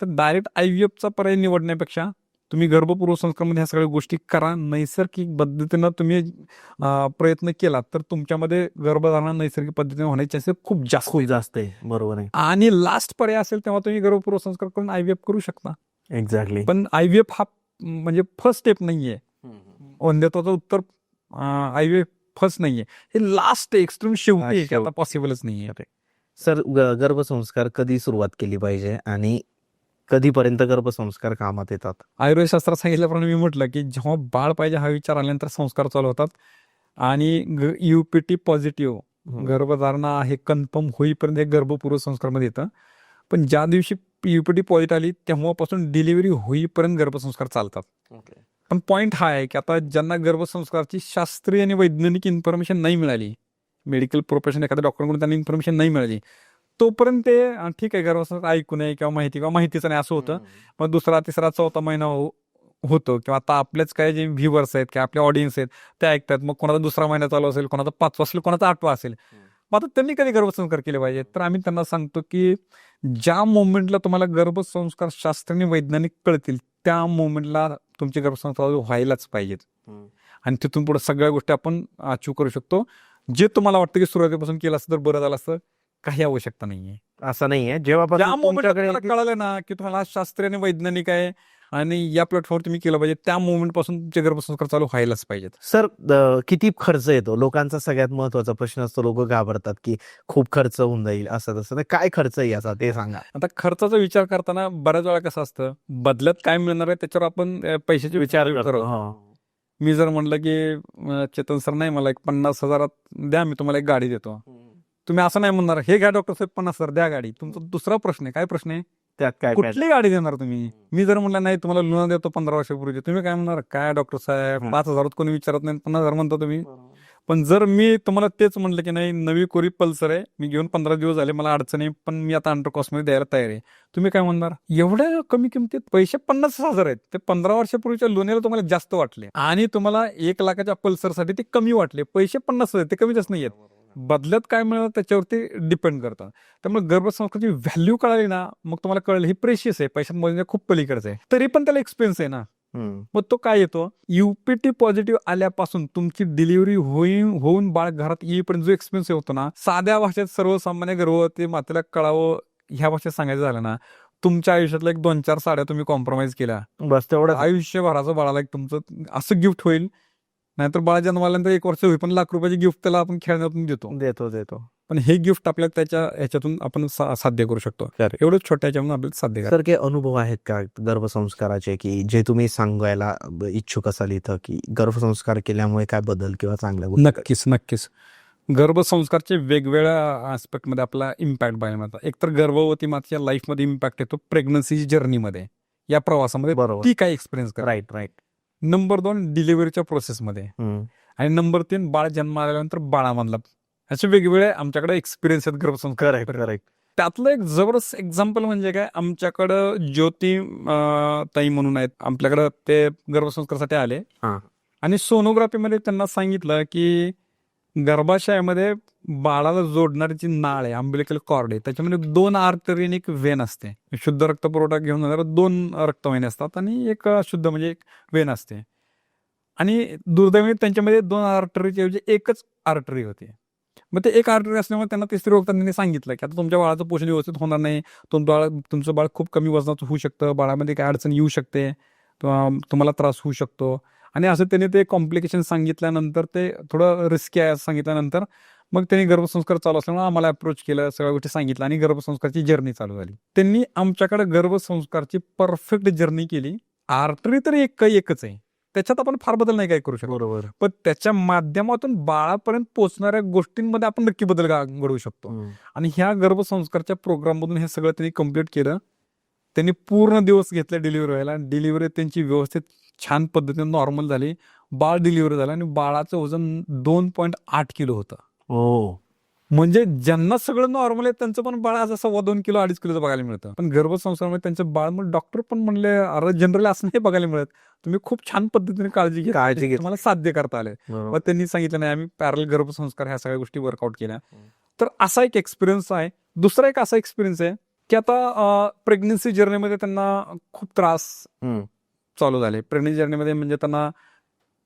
तर डायरेक्ट IVFचा पर्याय निवडण्यापेक्षा तुम्ही गर्भपूर्व संस्कारामध्ये ह्या सगळ्या गोष्टी करा. नैसर्गिक पद्धतीनं तुम्ही प्रयत्न केला तर तुमच्यामध्ये गर्भधारणा नैसर्गिक पद्धतीने होण्याचे चान्सेस खूप जास्त आहे. बरोबर आहे. आणि लास्ट पर्याय असेल तेव्हा तुम्ही गर्भपूर्व संस्कार करून IVF करू शकता. एक्झॅक्टली. पण IVF हा म्हणजे फर्स्ट स्टेप नाहीये, वंध्यत्वाचं उत्तर IVF फर्स्ट नाहीये, हे लास्ट एक्स्ट्रीम शेवटी आता पॉसिबलच नाहीये. सर, गर्भसंस्कार कधी सुरुवात केली पाहिजे आणि कधीपर्यंत गर्भसंस्कार कामात येतात? आयुर्वेद शास्त्रात सांगितल्याप्रमाणे मी म्हटलं की जेव्हा बाळ पाहिजे हा विचार आल्यानंतर संस्कार चालू होतात. आणि UPT पॉझिटिव्ह गर्भधारणा हे कन्फर्म होईपर्यंत हे गर्भपूर्व संस्कारमध्ये येतं. पण ज्या दिवशी UPT पॉझिटिव्ह आली तेव्हापासून डिलिव्हरी होईपर्यंत गर्भसंस्कार चालतात. पण पॉइंट हा आहे की आता ज्यांना गर्भसंस्कारची शास्त्रीय आणि वैज्ञानिक इन्फॉर्मेशन नाही मिळाली, मेडिकल प्रोफेशन एखाद्या डॉक्टरकडून त्यांना इन्फॉर्मेशन नाही मिळाली, तोपर्यंत ते ठीक आहे गर्भसंस्कार ऐकू नये किंवा माहितीच नाही असं होतं. मग दुसरा तिसरा चौथा महिना होतो किंवा आता आपलेच काय जे व्ह्युअर्स आहेत किंवा आपले ऑडियन्स आहेत ते ऐकतात, मग कोणाचा दुसरा महिना चालू असेल, कोणाचा 5वा असेल, कोणाचा 8वा असेल. मग आता त्यांनी कधी गर्भसंस्कार केले पाहिजे, तर आम्ही त्यांना सांगतो की ज्या मोमेंटला तुम्हाला गर्भसंस्कार शास्त्राने वैज्ञानिक कळतील त्या मोमेंटला तुमचे गर्भसंस्कार व्हायलाच पाहिजेत. आणि तिथून पुढे सगळ्या गोष्टी आपण अचीव करू शकतो. जे तुम्हाला वाटतं की सुरुवातीपासून केलं असतं तर बरं झालं असतं, काही आवश्यकता नाहीये. असं नाहीये. जेव्हा कळालं ना की तुम्हाला शास्त्रीय आणि वैज्ञानिक आहे आणि या प्लॅटफॉर्मवर तुम्ही केलं पाहिजे, त्या मोमेंट पासून तुमचे गर्भसंस्कार चालू व्हायलाच पाहिजेत. सर, किती खर्च येतो? लोकांचा सगळ्यात महत्वाचा प्रश्न असतो. लोक घाबरतात की खूप खर्च होऊन जाईल असं तसं. काय खर्च आहे याचा ते सांगा. आता खर्चाचा विचार करताना बऱ्याच वेळा कसं असतं, बदल्यात काय मिळणार आहे त्याच्यावर आपण पैशाचे विचार करतो. मी जर म्हणलं की चेतन सर नाही, मला 50,000 द्या, मी तुम्हाला एक गाडी देतो, तुम्ही असं नाही म्हणणार हे घ्या डॉक्टर साहेब 50,000 द्या गाडी. तुमचा दुसरा प्रश्न आहे, काय प्रश्न आहे, त्यात काय कुठली गाडी देणार तुम्ही? मी जर म्हणलं नाही तुम्हाला लुना देतो 15 वर्षापूर्वीची, तुम्ही काय म्हणणार? काय डॉक्टर साहेब, हं. 5,000 कोणी विचारत नाही, 50,000 म्हणता तुम्ही. पण जर मी तुम्हाला तेच म्हणलं की नाही नवी कोरी पल्सर आहे, मी घेऊन 15 दिवस झाले, मला अडचण आहे, पण मी आता अंडर कॉस्ट मध्ये द्यायला तयार आहे, तुम्ही काय म्हणणार? एवढ्या कमी किमतीत पैसे 50,000 आहेत, ते 15 वर्षापूर्वीच्या लोण्याला तुम्हाला जास्त वाटले आणि तुम्हाला 1 लाखाच्या पल्सरसाठी ते कमी वाटले. पैसे 50 आहेत, ते कमी जास्त नाही आहेत. बदल्यात काय मिळालं त्याच्यावरती डिपेंड करतं. त्यामुळे गर्भसंस्काराची व्हॅल्यू कळाली ना, मग तुम्हाला कळलं ही प्रेशियस आहे, पैशात मोजण्या खूप पलीकडचं आहे. तरी पण त्याला एक्सपेन्स आहे ना. मग तो काय येतो? UPT पॉझिटिव्ह आल्यापासून तुमची डिलिव्हरी होऊन बाळ घरात येईपर्यंत जो एक्सपेन्स होतो ना, साध्या भाषेत सर्वसामान्य गर्भवती मातेला कळावं ह्या भाषेत सांगायचं झालं ना, तुमच्या आयुष्यातल्या 1-2-4 साड्या तुम्ही कॉम्प्रोमाइज केल्या, बस तेवढं आयुष्यभराचं बाळाला एक तुमचं असं गिफ्ट होईल. नाहीतर बाळ जन्माल्यानंतर 1 वर्ष होईल, पण लाख रुपयाची गिफ्ट त्याला आपण खेळण्यातून देतो. पण हे गिफ्ट आपल्याला त्याच्या ह्याच्यातून आपण साध्य करू शकतो. एवढं छोट्या ह्याच्यातून आपल्याला साध्य सर काही अनुभव आहेत का गर्भसंस्काराचे की जे तुम्ही सांगायला इच्छुक असाल इथं की गर्भसंस्कार केल्यामुळे काय बदल किंवा चांगल्या गोष्टी? नक्कीच. गर्भसंस्कारचे वेगवेगळ्या मध्ये आपला इम्पॅक्ट बघायला मिळतात. एकतर गर्भवती मातेच्या लाईफमध्ये इम्पॅक्ट येतो प्रेग्नन्सी जर्नीमध्ये, या प्रवासामध्ये बरोबर. ती काय एक्सपिरियन्स करते. राईट. नंबर 2 डिलिव्हरीच्या प्रोसेसमध्ये, आणि नंबर 3 बाळ जन्म आल्यानंतर बाळामधला. असे वेगवेगळे आमच्याकडे एक्सपिरियन्स आहेत गर्भसंस्कार. करेक्ट. त्यातलं एक जबरदस्त एक्झाम्पल म्हणजे काय, आमच्याकडं ज्योती ताई म्हणून आहेत, आपल्याकडं ते गर्भसंस्कारासाठी आले हा. आणि सोनोग्राफीमध्ये त्यांना सांगितलं की गर्भाशयामध्ये बाळाला जोडणारी जी नाळ आहे, अम्बिलिकल कॉर्ड आहे, त्याच्यामध्ये 2 आर्टरी आणि 1 वेन असते. शुद्ध रक्तपुरवठा घेऊन जाणारे 2 रक्तवाहिनी असतात आणि एक शुद्ध म्हणजे एक वेन असते. आणि दुर्दैवाने त्यांच्यामध्ये 2 आर्टरीच्या ऐवजी 1च आर्टरी होती. मग ते 1 आर्टरी असल्यामुळे त्यांना ते स्त्रीरोगतज्ञांनी सांगितलं की आता तुमच्या बाळाचं पोषण व्यवस्थित होणार नाही, तुमचं बाळ खूप कमी वजनाचं होऊ शकतं, बाळामध्ये काय अडचण येऊ शकते, तुम्हाला त्रास होऊ शकतो. आणि असं त्यांनी ते कॉम्प्लिकेशन सांगितल्यानंतर, ते थोडं रिस्की आहे असं सांगितल्यानंतर, मग त्यांनी गर्भसंस्कार चालू असल्यामुळे आम्हाला अप्रोच केलं, सगळ्या गोष्टी सांगितलं आणि गर्भसंस्कारची जर्नी चालू झाली. त्यांनी आमच्याकडे गर्भसंस्कारची परफेक्ट जर्नी केली. आर्टरी तर एकच आहे, त्याच्यात आपण फार बदल नाही काय करू शकतो, बरोबर. पण त्याच्या माध्यमातून बाळापर्यंत पोहोचणाऱ्या गोष्टींमध्ये आपण नक्की बदल घडवू शकतो. आणि ह्या गर्भसंस्कारच्या प्रोग्राम मधून हे सगळं त्यांनी कम्प्लीट केलं. त्यांनी पूर्ण दिवस घेतले डिलिव्हरी व्हायला. डिलिव्हरी त्यांची व्यवस्थित छान पद्धतीने नॉर्मल झाली. बाळ डिलिव्हरी झालं आणि बाळाचं वजन 2.8 किलो होतं. म्हणजे ज्यांना सगळं नॉर्मल आहे त्यांचं पण बाळ आज 2.25 किलो 2.5 किलोचं बघायला मिळतं. पण गर्भसंस्कारामध्ये त्यांचं बाळ, मग डॉक्टर पण म्हणले अरे जनरली असं नाही बघायला मिळत, तुम्ही खूप छान पद्धतीने काळजी घेत तुम्हाला साध्य करता आले. मग त्यांनी सांगितलं नाही आम्ही पॅरल गर्भसंस्कार ह्या सगळ्या गोष्टी वर्कआउट केल्या. तर असा एक एक्सपिरियन्स आहे. दुसरा एक असा एक्सपिरियन्स आहे की आता प्रेग्नन्सी जर्नीमध्ये त्यांना खूप त्रास चालू झाले. प्रेग्नन्सी जर्नीमध्ये म्हणजे त्यांना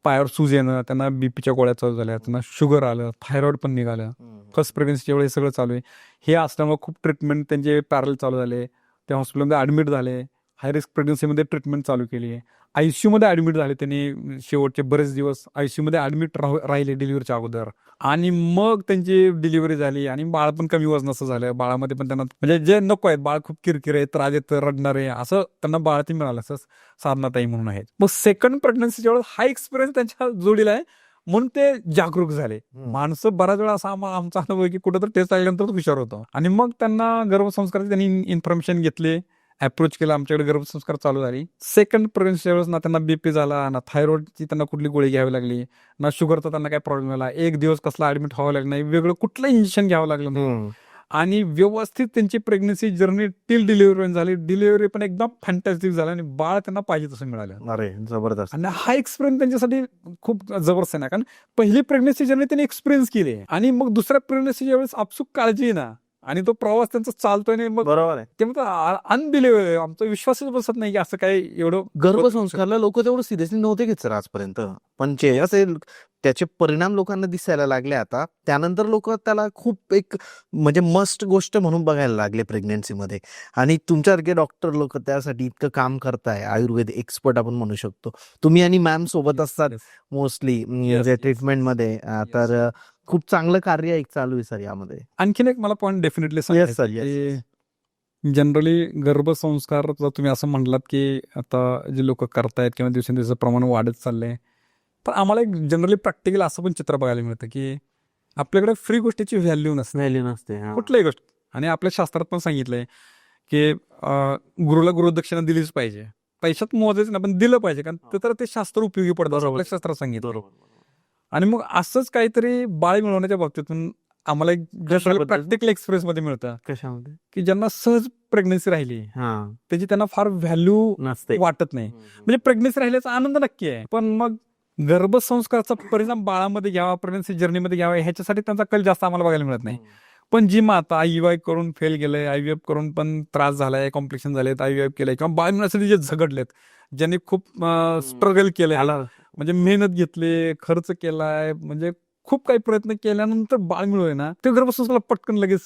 पायावर सूज येणं, त्यांना बीपीच्या गोळ्या चालू झाल्या, त्यांना शुगर आलं, थायरॉइड पण निघालं. फर्स्ट प्रेग्नन्सीच्या वेळी हे सगळं चालू आहे. हे असल्यामुळे खूप ट्रीटमेंट त्यांचे पॅरल चालू झाले. ते हॉस्पिटलमध्ये ऍडमिट झाले. हाय रिस्क प्रेग्नन्सीमध्ये ट्रीटमेंट चालू केली. ICU मध्ये ऍडमिट झाले त्यांनी. शेवटचे बरेच दिवस ICU मध्ये ऍडमिट राहिले डिलिव्हरीच्या अगोदर. आणि मग त्यांची डिलिव्हरी झाली आणि बाळ पण कमी वजनाचं झालं. बाळामध्ये पण त्यांना म्हणजे जे नको आहेत, बाळ खूप किरकिर आहे, त्रास येतं, रडणार आहे, असं त्यांना बाळ ते मिळालं. असं साधनाताई म्हणून आहेत. मग सेकंड प्रेग्नन्सीच्या वेळेस हा एक्सपिरियन्स त्यांच्या जोडीला आहे म्हणून ते जागरूक झाले. माणसं बऱ्याच वेळा असा आमचा अनुभव की कुठं तर टेस्ट आल्यानंतर हुशार होतो. आणि मग त्यांना गर्भसंस्काराची त्यांनी इन्फॉर्मेशन घेतली, अप्रोच केला, आमच्याकडे गर्भसंस्कार चालू झाली. सेकंड प्रेग्नन्सीच्या वेळेस ना त्यांना बीपी झाला, ना थायरॉइडची त्यांना कुठली गोळी घ्यावी लागली, ना शुगरचा त्यांना काय प्रॉब्लेम झाला. 1 दिवस कसला ऍडमिट व्हावं लागलं नाही, वेगळं कुठलं इंजेक्शन घ्यावं लागलं नाही. आणि व्यवस्थित त्यांची प्रेग्नन्सी जर्नी टिल डिलिव्हरी झाली. डिलिव्हरी पण एकदम फॅन्टॅस्टिक झाली आणि बाळ त्यांना पाहिजे तसं मिळालं. अरे जबरदस्त. आणि हा एक्सपिरियन्स त्यांच्यासाठी खूप जबरदस्त आहे ना, कारण पहिली प्रेग्नन्सी जर्नी त्यांनी एक्सपिरियन्स केली आणि मग दुसऱ्या प्रेग्नन्सीच्या वेळेस आपसूक काळजी आहे ना, आणि तो प्रवास त्यांचा चालतोय आणि मग बरोबर आहे. ते म्हणतात अनबिलिव्हेबल, आमचा विश्वासच बसत नाही की असं काय एवढं गर्भसंस्कारला लोक तेवढं सिरियसली नव्हते घेत सर आजपर्यंत, पण जे असेल त्याचे परिणाम लोकांना दिसायला लागले आता. त्यानंतर लोक त्याला खूप एक म्हणजे मस्ट गोष्ट म्हणून बघायला लागले प्रेग्नेन्सीमध्ये. आणि तुमच्यासारखे डॉक्टर लोक त्यासाठी इतकं काम करताय, आयुर्वेद एक्सपर्ट आपण म्हणू शकतो. तुम्ही आणि मॅम सोबत असतात मोस्टली म्हणजे ट्रीटमेंटमध्ये, तर खूप चांगलं कार्य एक चालू आहे सर यामध्ये. आणखीन एक मला पॉईंट डेफिनेटली जनरली गर्भसंस्कार तुम्ही असं म्हणलात की आता जे लोक करतायत किंवा दिवसेंदिवस प्रमाण वाढत चाललंय, पण आम्हाला एक जनरली प्रॅक्टिकल असं पण चित्र बघायला मिळतं की आपल्याकडे फ्री गोष्टीची व्हॅल्यू नसते नसते कुठल्याही गोष्ट. आणि आपल्या शास्त्रात पण सांगितलंय की गुरुला गुरुदक्षिणा दिलीच पाहिजे. पैशात मोजायचं ना, पण दिलं पाहिजे, कारण तर ते शास्त्र उपयोगी पडतं, बरोबर. शास्त्रात सांगितलं. बरोबर. आणि मग असंच काहीतरी बाळ मिळवण्याच्या बाबतीतून आम्हाला एक कशाबद्दल? प्रॅक्टिकल एक्सपिरियन्स मध्ये मिळतं, कशामध्ये? की ज्यांना सहज प्रेग्नन्सी राहिली हा, त्याची त्यांना फार व्हॅल्यू नसते. वाटत नाही. म्हणजे प्रेग्नन्सी राहिल्याचा आनंद नक्की आहे, पण मग गर्भसंस्काराचा परिणाम बाळामध्ये घ्यावा, प्रेग्नन्सी जर्नीमध्ये घ्यावा, ह्याच्यासाठी त्यांचा कल जास्त आम्हाला बघायला मिळत नाही. पण जी माता आयव्हीआय करून फेल गेलंय, आयव्हीएफ करून पण त्रास झालाय, कॉम्प्लिकेशन झालेत, आयव्हीएफ केलंय, किंवा बाळ मिळण्यासाठी जे झगडलेत, ज्यांनी खूप स्ट्रगल केलंय, म्हणजे मेहनत घेतली, खर्च केलाय, म्हणजे खूप काही प्रयत्न केल्यानंतर बाळ मिळवलंय ना, ते गर्भसंस्काराला पटकन लगेच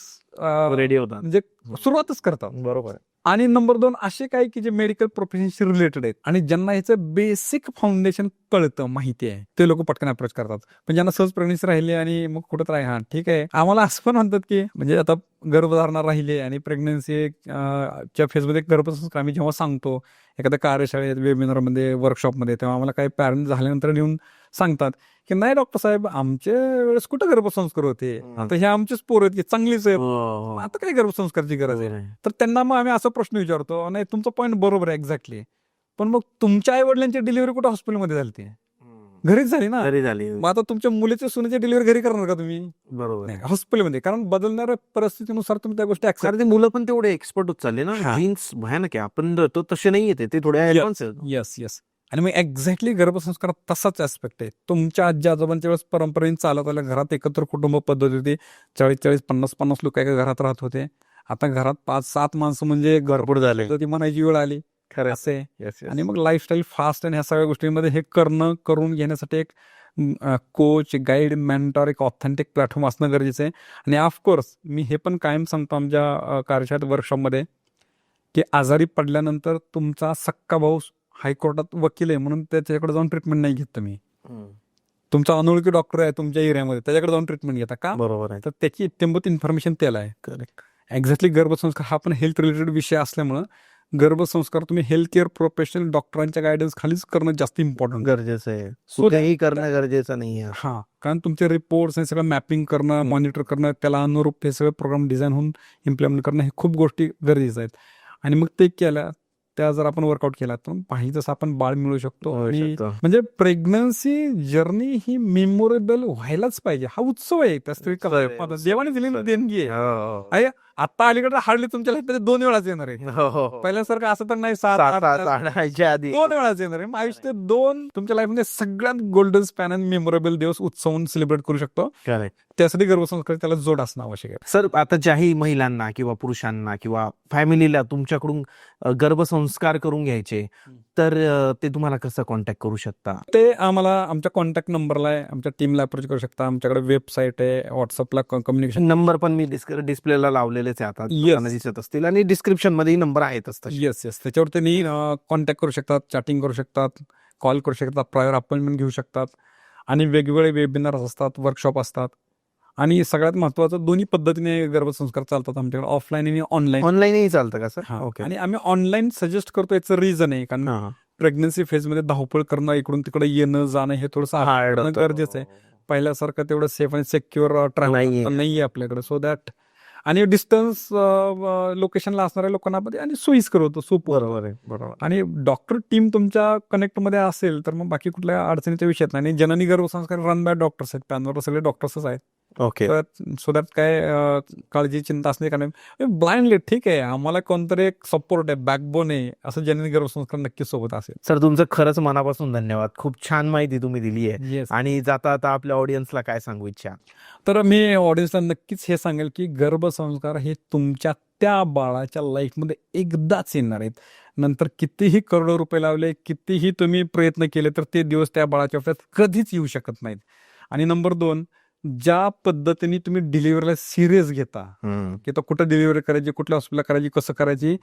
रेडी होतात. म्हणजे सुरुवातच करतात. बरोबर. आणि नंबर 2 असे काही की जे मेडिकल प्रोफेशनशी रिलेटेड आहेत आणि ज्यांना ह्याचं बेसिक फाउंडेशन कळतं, माहिती आहे, ते लोक पटकन अप्रोच करतात. पण ज्यांना सहज प्रेग्नन्सी राहिली आणि मग कुठं तर हा ठीक आहे, आम्हाला असं पण म्हणतात की म्हणजे आता गर्भधारणा राहिली आणि प्रेग्नन्सी च्या फेजमध्ये गर्भसंस्कार आम्ही जेव्हा सांगतो एखाद्या कार्यशाळेत, वेबिनारमध्ये, वर्कशॉपमध्ये, तेव्हा आम्हाला काही पॅरेंट झाल्यानंतर येऊन सांगतात की नाही डॉक्टर साहेब, आमच्या वेळेस कुठं गर्भसंस्कार होते, आता हे आमचेच पोरं आहेत की चांगलीच आहेत, आता काय गर्भसंस्कारची गरज आहे. तर त्यांना मग आम्ही असा प्रश्न विचारतो, नाही तुमचा पॉईंट बरोबर आहे एक्झॅक्टली, पण मग तुमच्या आई वडिलांची डिलिव्हरी कुठं हॉस्पिटलमध्ये झाली, ती घरीच झाली ना. घरी झाली. मग आता तुमच्या मुलीच्या सुनेची डिलिव्हरी घरी करणार का तुम्ही? बरोबर. हॉस्पिटलमध्ये, कारण बदलणाऱ्या परिस्थितीनुसार तुम्ही त्या गोष्टी कारण ते मुलं पण तेवढे एक्सपर्ट होत चालले ना, हा. जीन्स भयानक आहे, आपण तो तसे नाही येते, ते थोडे ऍडव्हान्स आहेत. Yes yes. आणि मग एक्झॅक्टली गर्भसंस्कारात तसाच ऍस्पेक्ट आहे. तुमच्या आजी आजोबांच्या वेळेस परंपरेने चालत आल्या, घरात एकत्र कुटुंब पद्धती होती, 40-40, 50-50 लोक एका घरात राहत होते. आता घरात 5-7 माणसं म्हणजे भरपूर झाले. ती म्हणायची वेळ आली, खरं. असे. आणि मग लाईफस्टाईल फास्ट आणि ह्या सगळ्या गोष्टींमध्ये हे करून घेण्यासाठी एक कोच, गाईड, मेंटॉर, एक ऑथेंटिक प्लॅटफॉर्म असणं गरजेचं आहे. आणि ऑफकोर्स मी हे पण कायम सांगतो आमच्या कार्यशाळेत, वर्कशॉपमध्ये, की आजारी पडल्यानंतर तुमचा सक्का भाऊ हायकोर्टात वकील आहे म्हणून त्याच्याकडे जाऊन ट्रीटमेंट नाही घेत तुम्ही. तुमचा अनोळखी डॉक्टर आहे तुमच्या एरियामध्ये, त्याच्याकडे जाऊन ट्रीटमेंट घेता का? बरोबर आहे. तर त्याची इत्यंभूत इन्फॉर्मेशन त्याला आहे. करेक्ट. एक्झॅक्टली गर्भसंस्कार हा पण हेल्थ रिलेटेड विषय असल्यामुळं गर्भसंस्कार तुम्ही हेल्थ केअर प्रोफेशनल डॉक्टरांच्या गायडन्स खालीच करणं जास्त इम्पॉर्टंट गरजेचं आहे. So काही करणं गरजेचं नाही आहे. हा, कारण तुमचे रिपोर्ट्स हे सगळं मॅपिंग करणं, मॉनिटर करणं, त्याला अनुरूप हे सगळे प्रोग्राम डिझाईन होऊन इम्प्लिमेंट करणं, हे खूप गोष्टी गरजेचं आहेत. आणि मग ते केल्या, त्या जर आपण वर्कआउट केला तर पाहिजे तसं आपण बाळ मिळू शकतो. आणि म्हणजे प्रेग्नन्सी जर्नी ही मेमोरेबल व्हायलाच पाहिजे. हा उत्सव आहे, त्या स्त्री देवाने दिलेली देणगी आहे. आता अलीकडे हार्डली तुमच्या लाईफमध्ये 2 वेळाच येणार आहे. पहिल्यासारखं असं तर नाही, 7-8 आधी 2 वेळाच येणार आहे. आयुष्य 2 तुमच्या लाईफमध्ये सगळ्यात गोल्डन स्पॅन आणि मेमोरेबल दिवस उत्सव सेलिब्रेट करू शकतो. त्यासाठी गर्भसंस्कार त्याला जोड असणं आवश्यक आहे. सर, आता ज्याही महिलांना किंवा पुरुषांना किंवा फॅमिलीला तुमच्याकडून गर्भसंस्कार करून घ्यायचे, तर ते तुम्हाला कसं कॉन्टॅक्ट करू शकता? ते आम्हाला आमच्या कॉन्टॅक्ट नंबरला आहे, आमच्या टीमला अप्रोच करू शकता. आमच्याकडे वेबसाईट आहे, व्हॉट्सअपला कम्युनिकेशन नंबर पण मी डिस्प्लेला लावलेलेच आहे, आता लोकांना दिसत असतील, आणि डिस्क्रिप्शन मध्ये नंबर आहेतच. येस त्याच्यावर त्यांनी कॉन्टॅक्ट करू शकतात, चॅटिंग करू शकतात, कॉल करू शकतात, प्रायर अपॉइंटमेंट घेऊ शकतात. आणि वेगवेगळे वेबिनार्स असतात, वर्कशॉप असतात. आणि सगळ्यात महत्वाचं, दोन्ही पद्धतीने गर्भसंस्कार चालतात आमच्याकडे, ऑफलाईन आणि ऑनलाईन. ऑनलाईनही चालतं का सर? ओके. आणि आम्ही ऑनलाईन सजेस्ट करतो, याचं रिझन आहे कारण प्रेग्नन्सी फेजमध्ये धावपळ करणं, इकडून तिकडे येणं जाणं हे थोडंसं हार्ड गरजेचं आहे. पहिल्यासारखं तेवढं सेफ आणि सेक्युअर ट्रॅव्हल नाहीये आपल्याकडे. सो दॅट, आणि डिस्टन्स लोकेशनला असणाऱ्या लोकांना आणि सोयीस्कर होतं, सोपं. बरोबर. आणि डॉक्टर टीम तुमच्या कनेक्टमध्ये असेल तर मग बाकी कुठल्या अडचणीच्या विषयात नाही. आणि जननी गर्भसंस्कार रन बाय डॉक्टर्स आहेत, पॅनवर सगळे डॉक्टर्सच आहेत. ओके. सो दॅट काय काळजी, चिंता असणे का नाही. ब्लाइंडली ठीक आहे, आम्हाला कोणतरी एक सपोर्ट आहे, बॅकबोन आहे, असं जननी गर्भसंस्कार नक्की सोबत असेल. सर, तुमचं खरंच मनापासून धन्यवाद. खूप छान माहिती तुम्ही दिली आहे. आणि जाता आता आपल्या ऑडियन्सला काय सांगू इच्छा? तर मी ऑडियन्सला नक्कीच हे सांगेल की गर्भसंस्कार हे तुमच्या त्या बाळाच्या लाईफमध्ये एकदाच येणार आहेत. नंतर कितीही करोडो रुपये लावले, कितीही तुम्ही प्रयत्न केले, तर ते दिवस त्या बाळाच्या बाबतीत कधीच येऊ शकत नाहीत. आणि नंबर 2, ज्या पद्धतीने तुम्ही डिलिव्हरीला सिरियस घेता, की तो कुठं डिलिव्हरी करायची, कुठल्या हॉस्पिटलला करायची, कसं करायची,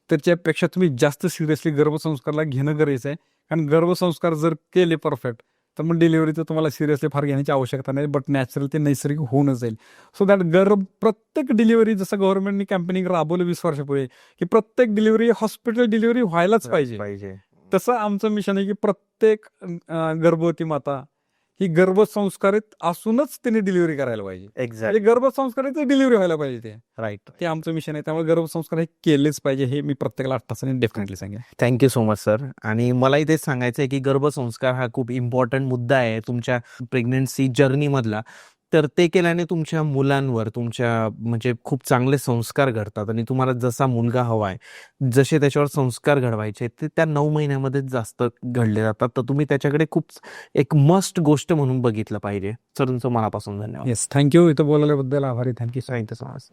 त्याच्यापेक्षा तुम्ही जास्त सिरियसली गर्भसंस्कारला घेणं गरजेचं आहे. कारण गर्भसंस्कार जर केले परफेक्ट, तर मग डिलिव्हरीचं तुम्हाला सिरियसली फार घेण्याची आवश्यकता नाही, बट नॅचरल ते नैसर्गिक होऊन जाईल. सो दॅट प्रत्येक डिलिव्हरी, जसं गव्हर्नमेंटनी कॅम्पेनिंग राबवलं 20 वर्षापूर्वी, की प्रत्येक डिलिव्हरी हॉस्पिटल डिलिव्हरी व्हायलाच पाहिजे, तसं आमचं मिशन आहे की प्रत्येक गर्भवती माता ही गर्भसंस्कारित असूनच त्यांनी डिलिव्हरी करायला पाहिजे. एक्झॅक्ट म्हणजे गर्भसंस्कारित डिलिव्हरी व्हायला पाहिजे ते. राईट. ते आमचं मिशन आहे. त्यामुळे गर्भसंस्कार हे केलेच पाहिजे हे मी प्रत्येकाला आठवसाने डेफिनेटली सांगेन. Thank you so much sir. आणि मलाही तेच सांगायचं आहे की गर्भसंस्कार हा खूप इम्पॉर्टंट मुद्दा आहे तुमच्या प्रेग्नन्सी जर्नीमधला. तर ते केल्याने तुमच्या मुलांवर तुमच्या म्हणजे खूप चांगले संस्कार घडतात आणि तुम्हाला जसा मुलगा हवा आहे, जसे त्याच्यावर संस्कार घडवायचे ते त्या 9 महिन्यामध्येच जास्त घडले जातात. तर तुम्ही त्याच्याकडे खूप एक मस्ट गोष्ट म्हणून बघितलं पाहिजे. सर तुमचं मनापासून धन्यवाद. Yes, thank you. इथं बोलल्याबद्दल आभारी. थँक्यू. Thank you so much.